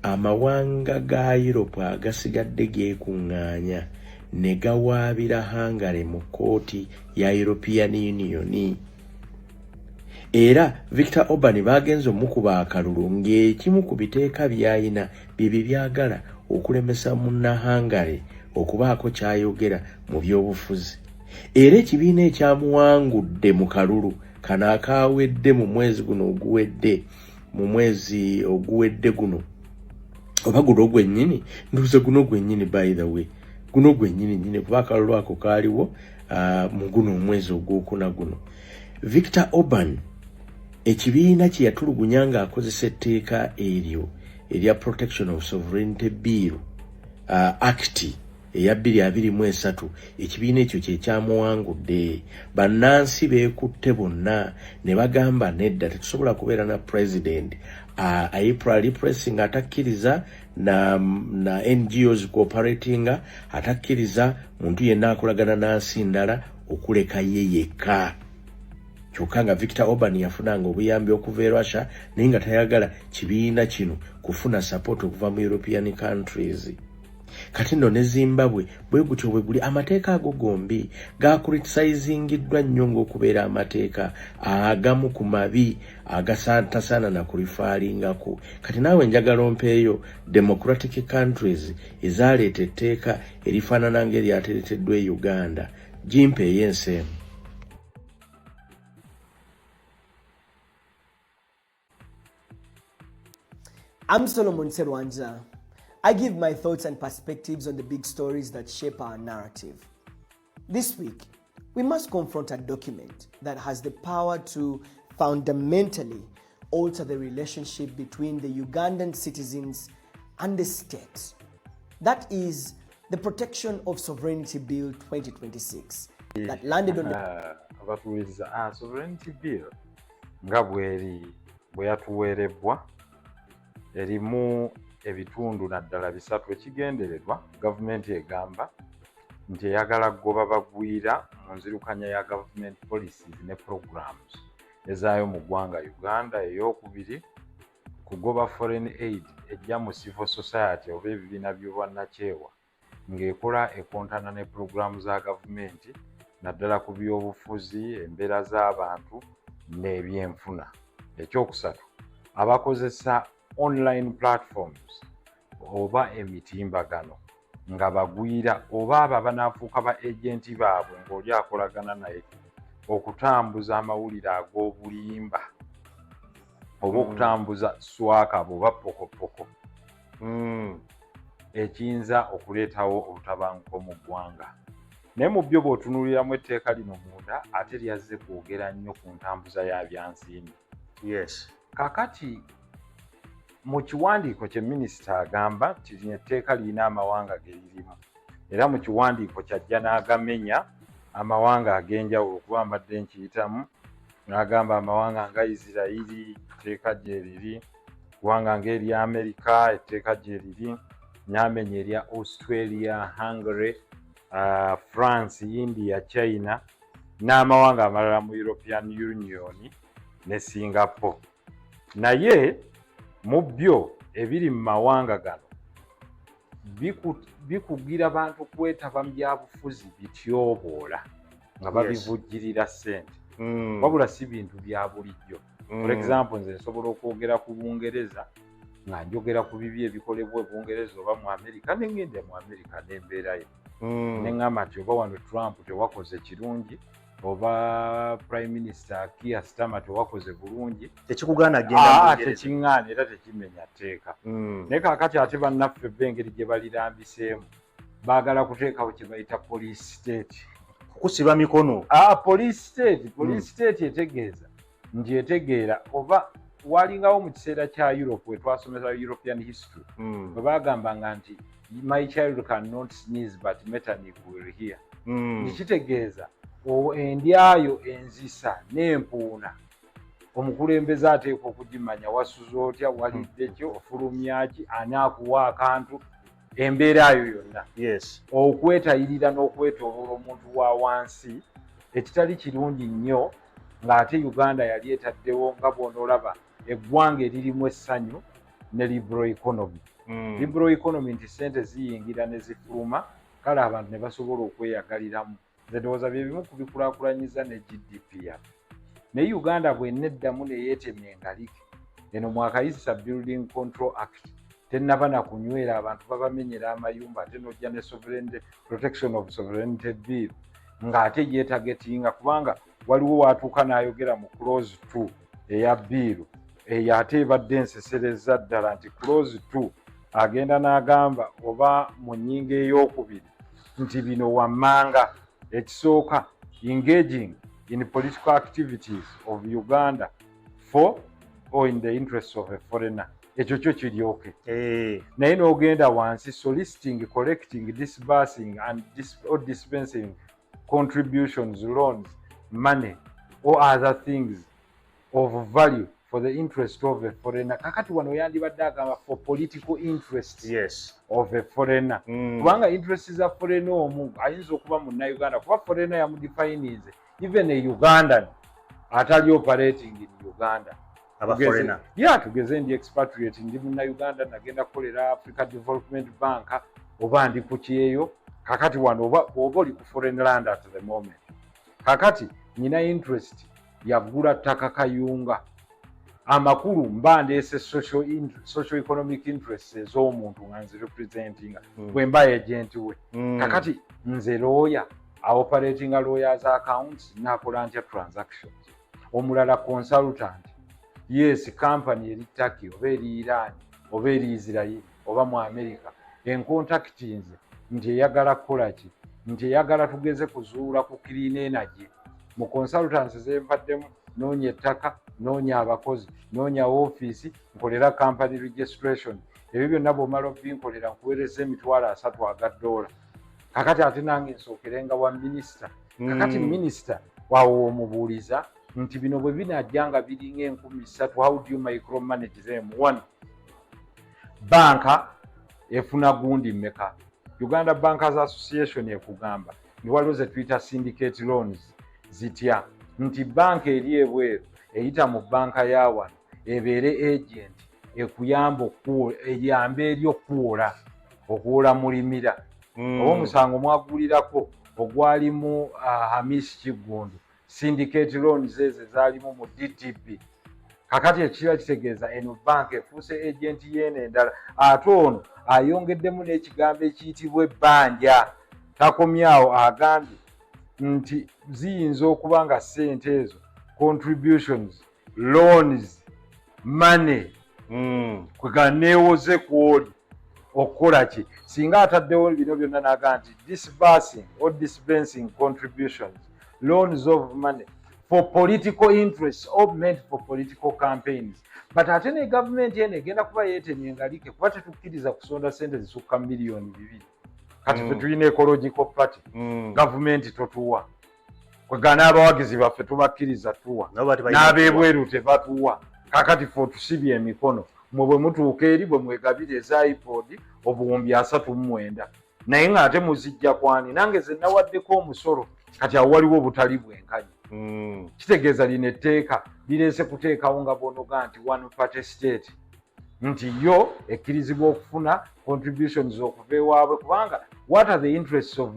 S6: amawanga ga Europe agasigadde geekuŋŋaanya ne gawaabira Hungary mu kooti ya European Union. Era Victor Orban bagenze omukuba akalulu ng'ekimu ku biteeka by'ayina bye byagala okulemesa munna Hungary okubaako kyayogera mu byobufuzi. Era ekibiina ekyamuwangudde mu kalulu kano akaawedde mu mwezi guno oguwedde guno oba guno gwennyini, nduuze guno gwennyini by the way, guno gwennyini nyini kuba akalulu ako kaaliwo mu guno omwezi ogwokuna guno. Victor Orban ekibiina kye yatulugunya ng'akozesa etteeka eryo erya Protection of Sovereignty Bill Act eya 2023, ekibiina ekyo kye kyamuwangudde. Bannansi beekutte bonna ne bagamba nedda tetusobola kubeera na president repressing atakkiriza na NGOs cooperatinga, atakkiriza muntu yenna akolagana n'ansi ndala okuleka ye yekka. Kyokka nga Victor Orban yafunanga obuyambi okuva e Russia naye nga tayagala kibiina kino kufuna support okuva mu European countries. Kati nno ne Zimbabwe bwe gutyo bwe guli. Amateeka ago gombi gacriticingiddwa nnyo ng'okubeera amateeka agamu ku mabi agasaana na kulifaalingako. Kati naawe njagala ompeeyo democratic countries ezaleeta etteeka erifaanana ng'eryatereteddwa e Uganda. Gimpeeyo ensi emu.
S7: I'm Solomon Serwanja. I give my thoughts and perspectives on the big stories that shape our narrative. This week, we must confront a document that has the power to fundamentally alter the relationship between the Ugandan citizens and the state. That is the Protection of Sovereignty Bill 2026 that landed on the...
S8: Sovereignty Bill nga bwe yatuweerebwa erimu ebitundu naddala bisatu ekigendererwa. Gavumenti egamba nti eyagala kugoba bagwira mu nzirukanya ya government policies ne programs ezaayo mu ggwanga Uganda. Ey'okubiri, kugoba foreign aid ejja mu civil society oba ebibiina by'obwannakyewa ng'ekola ekontana ne programu za gavumenti naddala ku byobufuzi, embeera z'abantu n'ebyenfuna. Ekyokusatu, abakozesa online platforms oba emitimbagano nga bagwira oba abo abanaafuuka ba agenti baabwe ng'oli akolagana naye okutambuza amawulire ag'obulimba oba okutambuza swaka oba pokopoko ekiyinza okuleetawo obutabanguko mu ggwanga. Naye mu byo bw'otunuuliramu etteeka lino munda ate lyazze kwogera nnyo ku ntambuza ya byansimbi.
S6: Yes.
S8: Kakati mu kiwandiiko kye minisita agamba nti lino etteeka lirina amawanga ge lirimu, era mu kiwandiiko kyajja n'agamenya amawanga ag'enjawulo kuba mbadde nkiyitamu n'agamba amawanga nga Isirairi etteeka gye liri, ggwanga ng'erya Amerika etteeka gye liri, n'amenya erya Australia, Hungary, France, India, China n'amawanga amalala mu European Union ne Singapore. Naye mu byo ebiri mu mawanga gano bikugira abantu kwetaba mu byabufuzi bityoboola nga babivujjirira ssente. Wabula si bintu bya bulijjo. For example, nze nsobola okwogera ku Bungereza nga njogera ku bibi ebikolebwa e Bungereza oba mu Amerika, ne ngenda mu Amerika n'embeerayo. Ne ngamba nti oba wano Trump tewakoze kirungi, oba Prime Minister Keir Starmer tewakoze bulungi.
S9: Tekikugaana agenda mu
S8: tekiŋŋaana era tekimenya tteeka. Naye kaakati ate bannaffe b'engeri gye balirambiseemu baagala kuteekawo kye bayita police state.
S9: Kusiba mikono.
S8: Police state etegeeza nti etegeera oba walingawo mu kiseera kya Europe we twasomesa European history bwe baagambanga nti my child cannot sneeze but Metternich will hear. Kitegeeza endyayo enzisa n'empuuna omukulembeze ateekwa okugimanya wasuza otya, walidde ki, ofulumya ki, ani akuwa akantu, embeera yo yonna. Okwetayirira n'okwetooloola omuntu wa wansi ekitali kirungi nnyo, ng'ate Uganda yali etaddewo nga bw'onoolaba eggwanga eririmu essanyu ne liberal economy. Liberal economy nti ssente ziyingira ne zifuluma, kale abantu ne basobola okweyagaliramu. Nze ndowooza bye bimu ku bikulaakulanyiza ne GDP yaffe. Naye Uganda bw'enneddamu ne yeetemya engalike, eno mwakayisa Building Control Act, tennaba na kunywera abantu babamenyera amayumba, ate n'ojja ne Protection of Sovereignty Bill ng'ate yeetagetinga, kubanga waliwo watuuka n'ayogera mu clause 2 eya bill eyo ate ebadde ensesereza ddala nti clause 2 agenda n'agamba oba mu nnyingo ey'okubiri nti bino wammanga. Ekisooka, engaging in political activities of Uganda for or in the interests of a foreigner. Ekyo kyo kiryoke. Naye n'ogenda wansi, soliciting, collecting, disbursing and dispensing contributions, loans, money or other things of value for the interest of a foreigner. Kakati wano yandibadde agamba for political interests of a foreigner. Kubanga interest za foreigner omu ayinza okuba munnayuganda, kuba foreigner yamudefinize even a Ugandan atali operating in Uganda. Tugeze ndi expatriate, ndi munnayuganda nagenda kukolera Africa Development Bank oba ndi ku kyeyo. Kakati wano oba oli ku foreign land at the moment. Kakati nina interest yagula ttaka Kayunga. Amakulu mba ndeese social economic interests ez'omuntu nga nze representinga bwe mba agent we. Kakati nze lawyer, operating lawyers accounts, nakola ntya transactions. Omulala consultant, yes, company eri Turkey oba eri Iran oba eri Israel oba mu America encontact nze nti eyagala kukola ki, nti eyagala tugeze kuzuula ku clean energy. Mu consultants zempaddemu noonya ettaka, noonya abakozi, noonya office, nkolera company registration. Ebyo byonna bw'omala obinkolera nkuweereza $300. Kakati ate nange nsookerenga wa minisita. Kakati minisita wawe omubuuliza nti bino bwe binajja nga biringa 3,000, how do you micromanage them? One, banka efuna gundi mmeka? Uganda Bankers Association ekugamba ni waliwo ze tuyita syndicate loans zitya nti banka eri ebweru eyita mu banka ya wano ebeere agent ekuyamba eyambe eri okuwola mulimira. Oba omusango mwagulirako ogwalimu Hamis Kigundu, syndicate loans ezo zaalimu mu DTP. Kakati ekiba kitegeeza eno banka efuuse agent yeene endala. Ate ono ayongeddemu n'ekigambo ekiyitibwa ebbanja. Takomyawo agambye nti ziyinza okuba nga ssente ezo contributions, loans, money kwega neewoze kwoli okukola ki singa ataddewo bino byonna n'agamba nti disbursing or dispensing contributions, loans of money for political interests or meant for political campaigns. But ate ne government yene egenda kuba yeetemye engalike kuba tetukkiriza kusonda ssente zisukka miliyoni 2. Kati ffe tulina ecological party, government totuwa. kwegana abawagizi baffe tubakkiriza tuwa n'abebweru tebatuwa kakati ffe tusibye emikono mwe bwe mutuuka eri bwe mwegabira eza ipod obuwumbi 39 naye ng'ate muzijja kwani nange ze nawaddeko omusolo kati awo waliwo obutali bwenkanyi kitegeeza lino etteeka lireese kuteekawo nga bonoga nti one party state nti yo ekkirizibwa okufuna contributions okuva ewaabwe kubanga what are the interests of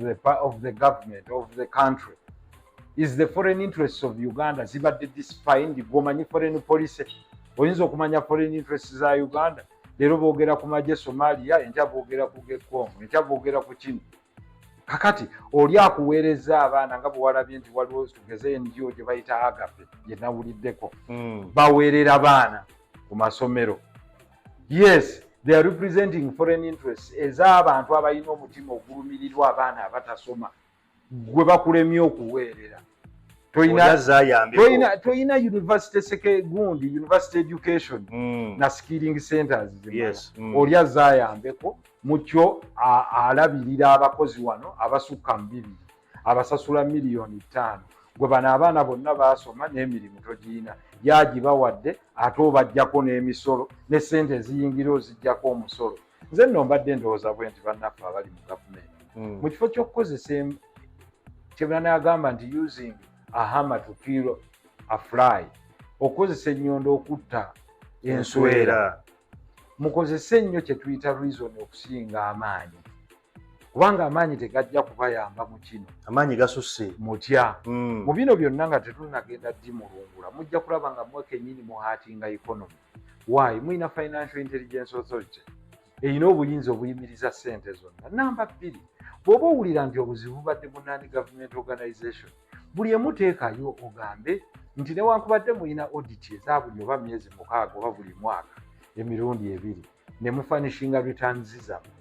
S8: the government of the country is the foreign interests of Uganda zibadde defined bw'omanyi foreign policy oyinza okumanya foreign interests za Uganda leero boogera ku magye Somalia enkya boogera ku Congo enkya boogera ku kino kakati oli akuweereza abaana nga bwe walabye nti waliwo tugeze NGO gye bayita Agape gye nawuliddeko baweerera baana ku masomero. Yes, they are representing foreign interests ez'abantu abalina omutima ogulumirirwa abaana abatasoma gwe bakulemye okuweerera. Toyina university gundi university education na skilling centers oli azayambeko mukyo alabirira abakozi wano abasukka 2 abasasula miliyoni 5 gwe bana abaana bonna basoma n'emirimu togiina yagibawadde ate obajjako n'emisolo ne sente eziyingira ozijjako omusolo. Nze nno mbadde ndowooza bwe nti bannaffe abali mu gavumenti mu kifo ky'okukozesa kyebanagamba nti using a hammer to kill a fly okukozesa ennyondo okutta enswera mukozese nnyo kye tuyita reason okusinga amaanyi kubanga amaanyi tegajja kubayamba mu kino
S9: amaanyi gasusse
S8: mutya mu bino byonna nga tetunagenda ddi mulungula mujja kulaba nga mwekennyini muhaatinga economy. Why? Mwina Financial Intelligence Authority eyina obuyinza obuyimiriza ssente zonna. Namba 2 bw'oba owulira nti obuzibu bubadde mu non-government organization buli emuteekayo ogambe nti newankubadde muyina audit eza buli oba myezi 6 oba buli mwaka emirundi 2 ne mufanishinga returns zammwe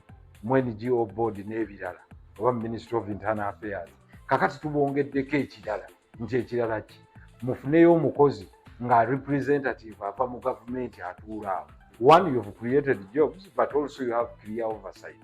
S8: mu NGO board n'ebirala oba Ministry of Internal Affairs. Kakati tubongeddeko ekirala nti ekirala ki mufuneyo omukozi nga representative ava mu gavumenti atuula awo. One, you have created jobs but also you have clear oversight.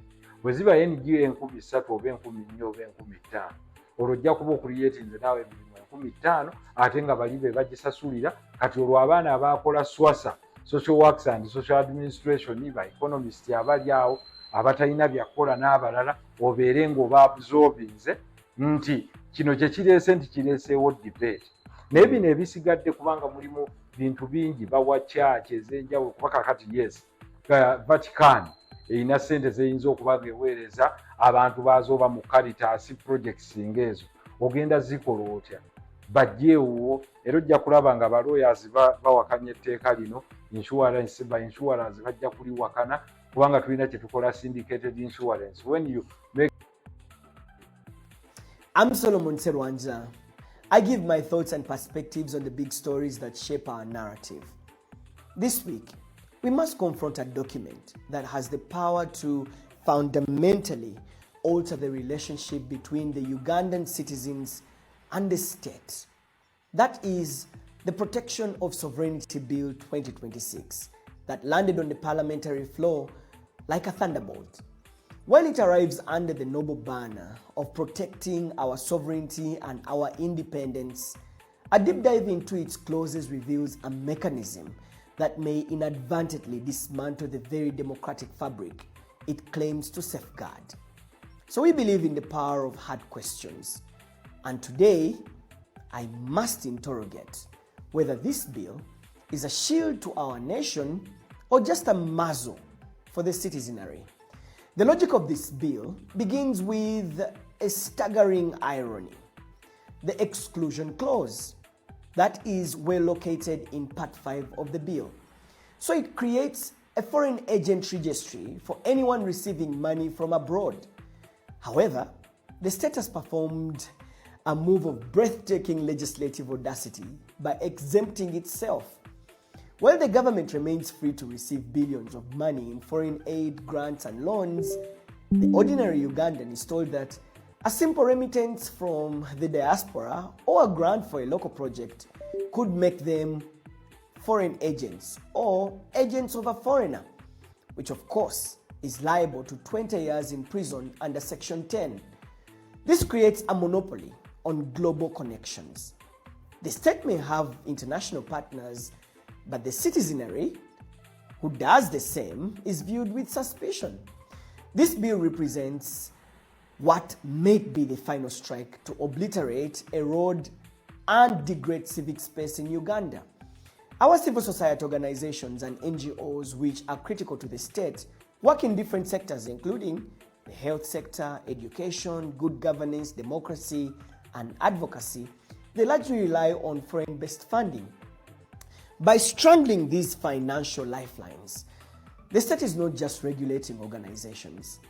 S8: Bwe ziba NGO 3,000 oba 10,000 oba 15,000 olwojja kuba okulietinze naawe emirimu 15,000 ate nga bali be bagisasulira kati olwo abaana abakola swasa social works and social administration ba economist abali awo abatalina byakola n'abalala obeere ng'oba absorbinze nti kino kye kireese nti kireeseewo debate naye bino ebisigadde kubanga mulimu bintu bingi bawa church ez'enjawulo kuba kakati yes Vatican eyina ssente zeyinza okuba geweereza abantu baazo oba mu Caritas projects ng'ezo ogenda zikola otya bajjeewo era ojja kulaba nga balawyers bawakanya etteeka lino insurance bajja kuliwakana kubanga tulina kye tukola syndicated insurance. When you make
S7: I'm Solomon Serwanja. I give my thoughts and perspectives on the big stories that shape our narrative. This week, we must confront a document that has the power to fundamentally alter the relationship between the Ugandan citizens and the state. That is the Protection of Sovereignty Bill 2026 that landed on the parliamentary floor like a thunderbolt. While it arrives under the noble banner of protecting our sovereignty and our independence, a deep dive into its clauses reveals a mechanism that may inadvertently dismantle the very democratic fabric it claims to safeguard. So we believe in the power of hard questions. And today, I must interrogate whether this bill is a shield to our nation or just a muzzle for the citizenry. The logic of this bill begins with a staggering irony. The exclusion clause that is well located in Part 5 of the bill. So it creates a foreign agent registry for anyone receiving money from abroad. However, the state has performed a move of breathtaking legislative audacity by exempting itself. While the government remains free to receive billions of money in foreign aid, grants, and loans, the ordinary Ugandan is told that a simple remittance from the diaspora or a grant for a local project could make them foreign agents or agents of a foreigner, which of course is liable to 20 years in prison under Section 10. This creates a monopoly on global connections. The state may have international partners, but the citizenry who does the same is viewed with suspicion. This bill represents what may be the final strike to obliterate, erode, and degrade civic space in Uganda. Our civil society organizations and NGOs, which are critical to the state, work in different sectors, including the health sector, education, good governance, democracy, and advocacy. They largely rely on foreign-based funding. By strangling these financial lifelines, the state is not just regulating organizations.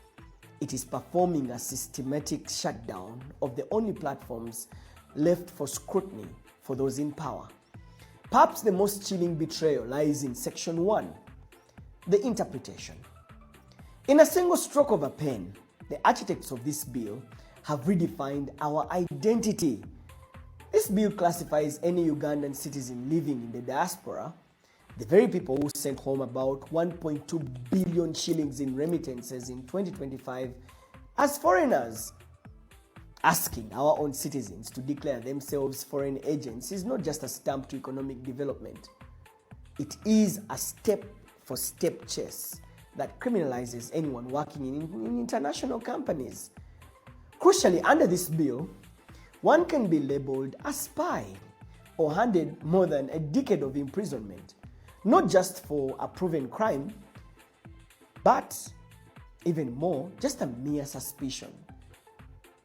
S7: It is performing a systematic shutdown of the only platforms left for scrutiny for those in power. Perhaps the most chilling betrayal lies in Section 1, the interpretation. In a single stroke of a pen, the architects of this bill have redefined our identity. This bill classifies any Ugandan citizen living in the diaspora, the very people who sent home about 1.2 billion shillings in remittances in 2025, as foreigners. Asking our own citizens to declare themselves foreign agents is not just a stamp to economic development. It is a step-for-step chess that criminalizes anyone working in international companies. Crucially, under this bill, one can be labeled a spy or handed more than a decade of imprisonment, not just for a proven crime, but even more, just a mere suspicion.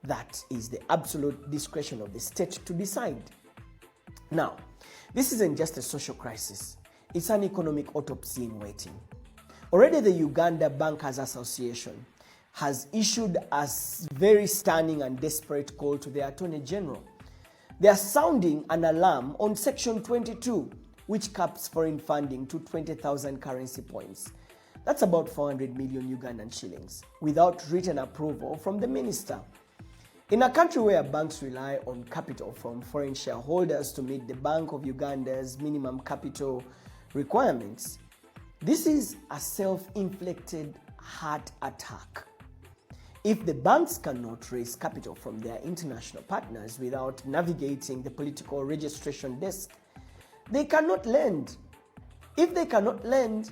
S7: That is the absolute discretion of the state to decide. Now, this isn't just a social crisis, it's an economic autopsy in waiting. Already the Uganda Bankers Association has issued a very stunning and desperate call to the Attorney General. They are sounding an alarm on Section 22, which caps foreign funding to 20,000 currency points. That's about 400 million Ugandan shillings, without written approval from the minister. In a country where banks rely on capital from foreign shareholders to meet the Bank of Uganda's minimum capital requirements, this is a self-inflicted heart attack. If the banks cannot raise capital from their international partners without navigating the political registration desk, they cannot lend. If they cannot lend,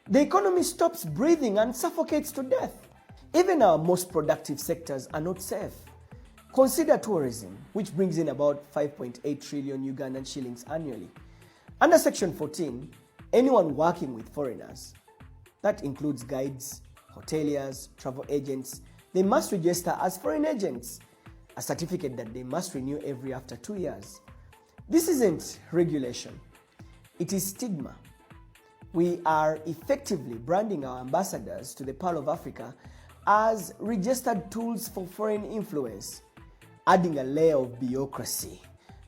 S7: the economy stops breathing and suffocates to death. Even our most productive sectors are not safe. Consider tourism, which brings in about 5.8 trillion Ugandan shillings annually. Under Section 14, anyone working with foreigners, that includes guides, hoteliers, travel agents, they must register as foreign agents, a certificate that they must renew every after 2 years. This isn't regulation, it is stigma. We are effectively branding our ambassadors to the Pearl of Africa as registered tools for foreign influence, adding a layer of bureaucracy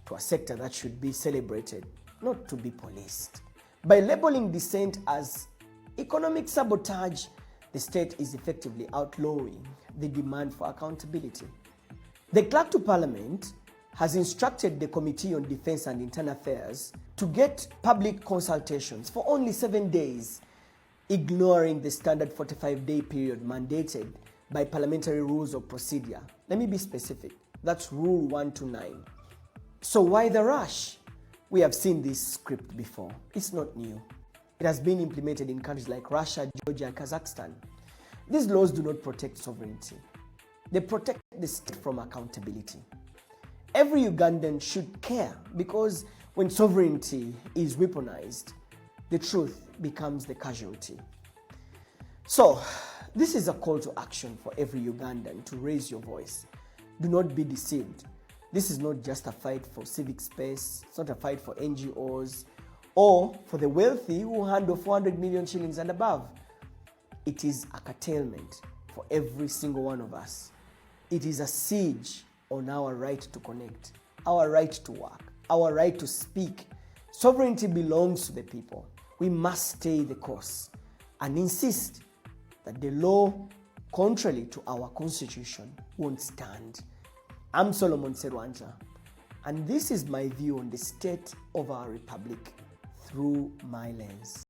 S7: to a sector that should be celebrated, not to be policed. By labeling dissent as economic sabotage, the state is effectively outlawing the demand for accountability. The Clerk to Parliament has instructed the Committee on Defence and Internal Affairs to get public consultations for only 7 days, ignoring the standard 45-day period mandated by parliamentary rules of procedure. Let me be specific. That's Rule 1 to 9. So why the rush? We have seen this script before. It's not new. It has been implemented in countries like Russia, Georgia, and Kazakhstan. These laws do not protect sovereignty. They protect the state from accountability. Every Ugandan should care, because when sovereignty is weaponized, the truth becomes the casualty. So, this is a call to action for every Ugandan to raise your voice. Do not be deceived. This is not just a fight for civic space, it's not a fight for NGOs or for the wealthy who handle 400 million shillings and above. It is a curtailment for every single one of us. It is a siege on our right to connect, our right to work, our right to speak. Sovereignty belongs to the people. We must stay the course and insist that the law, contrary to our constitution, won't stand. I'm Solomon Serwanja, and this is my view on the state of our republic through my lens.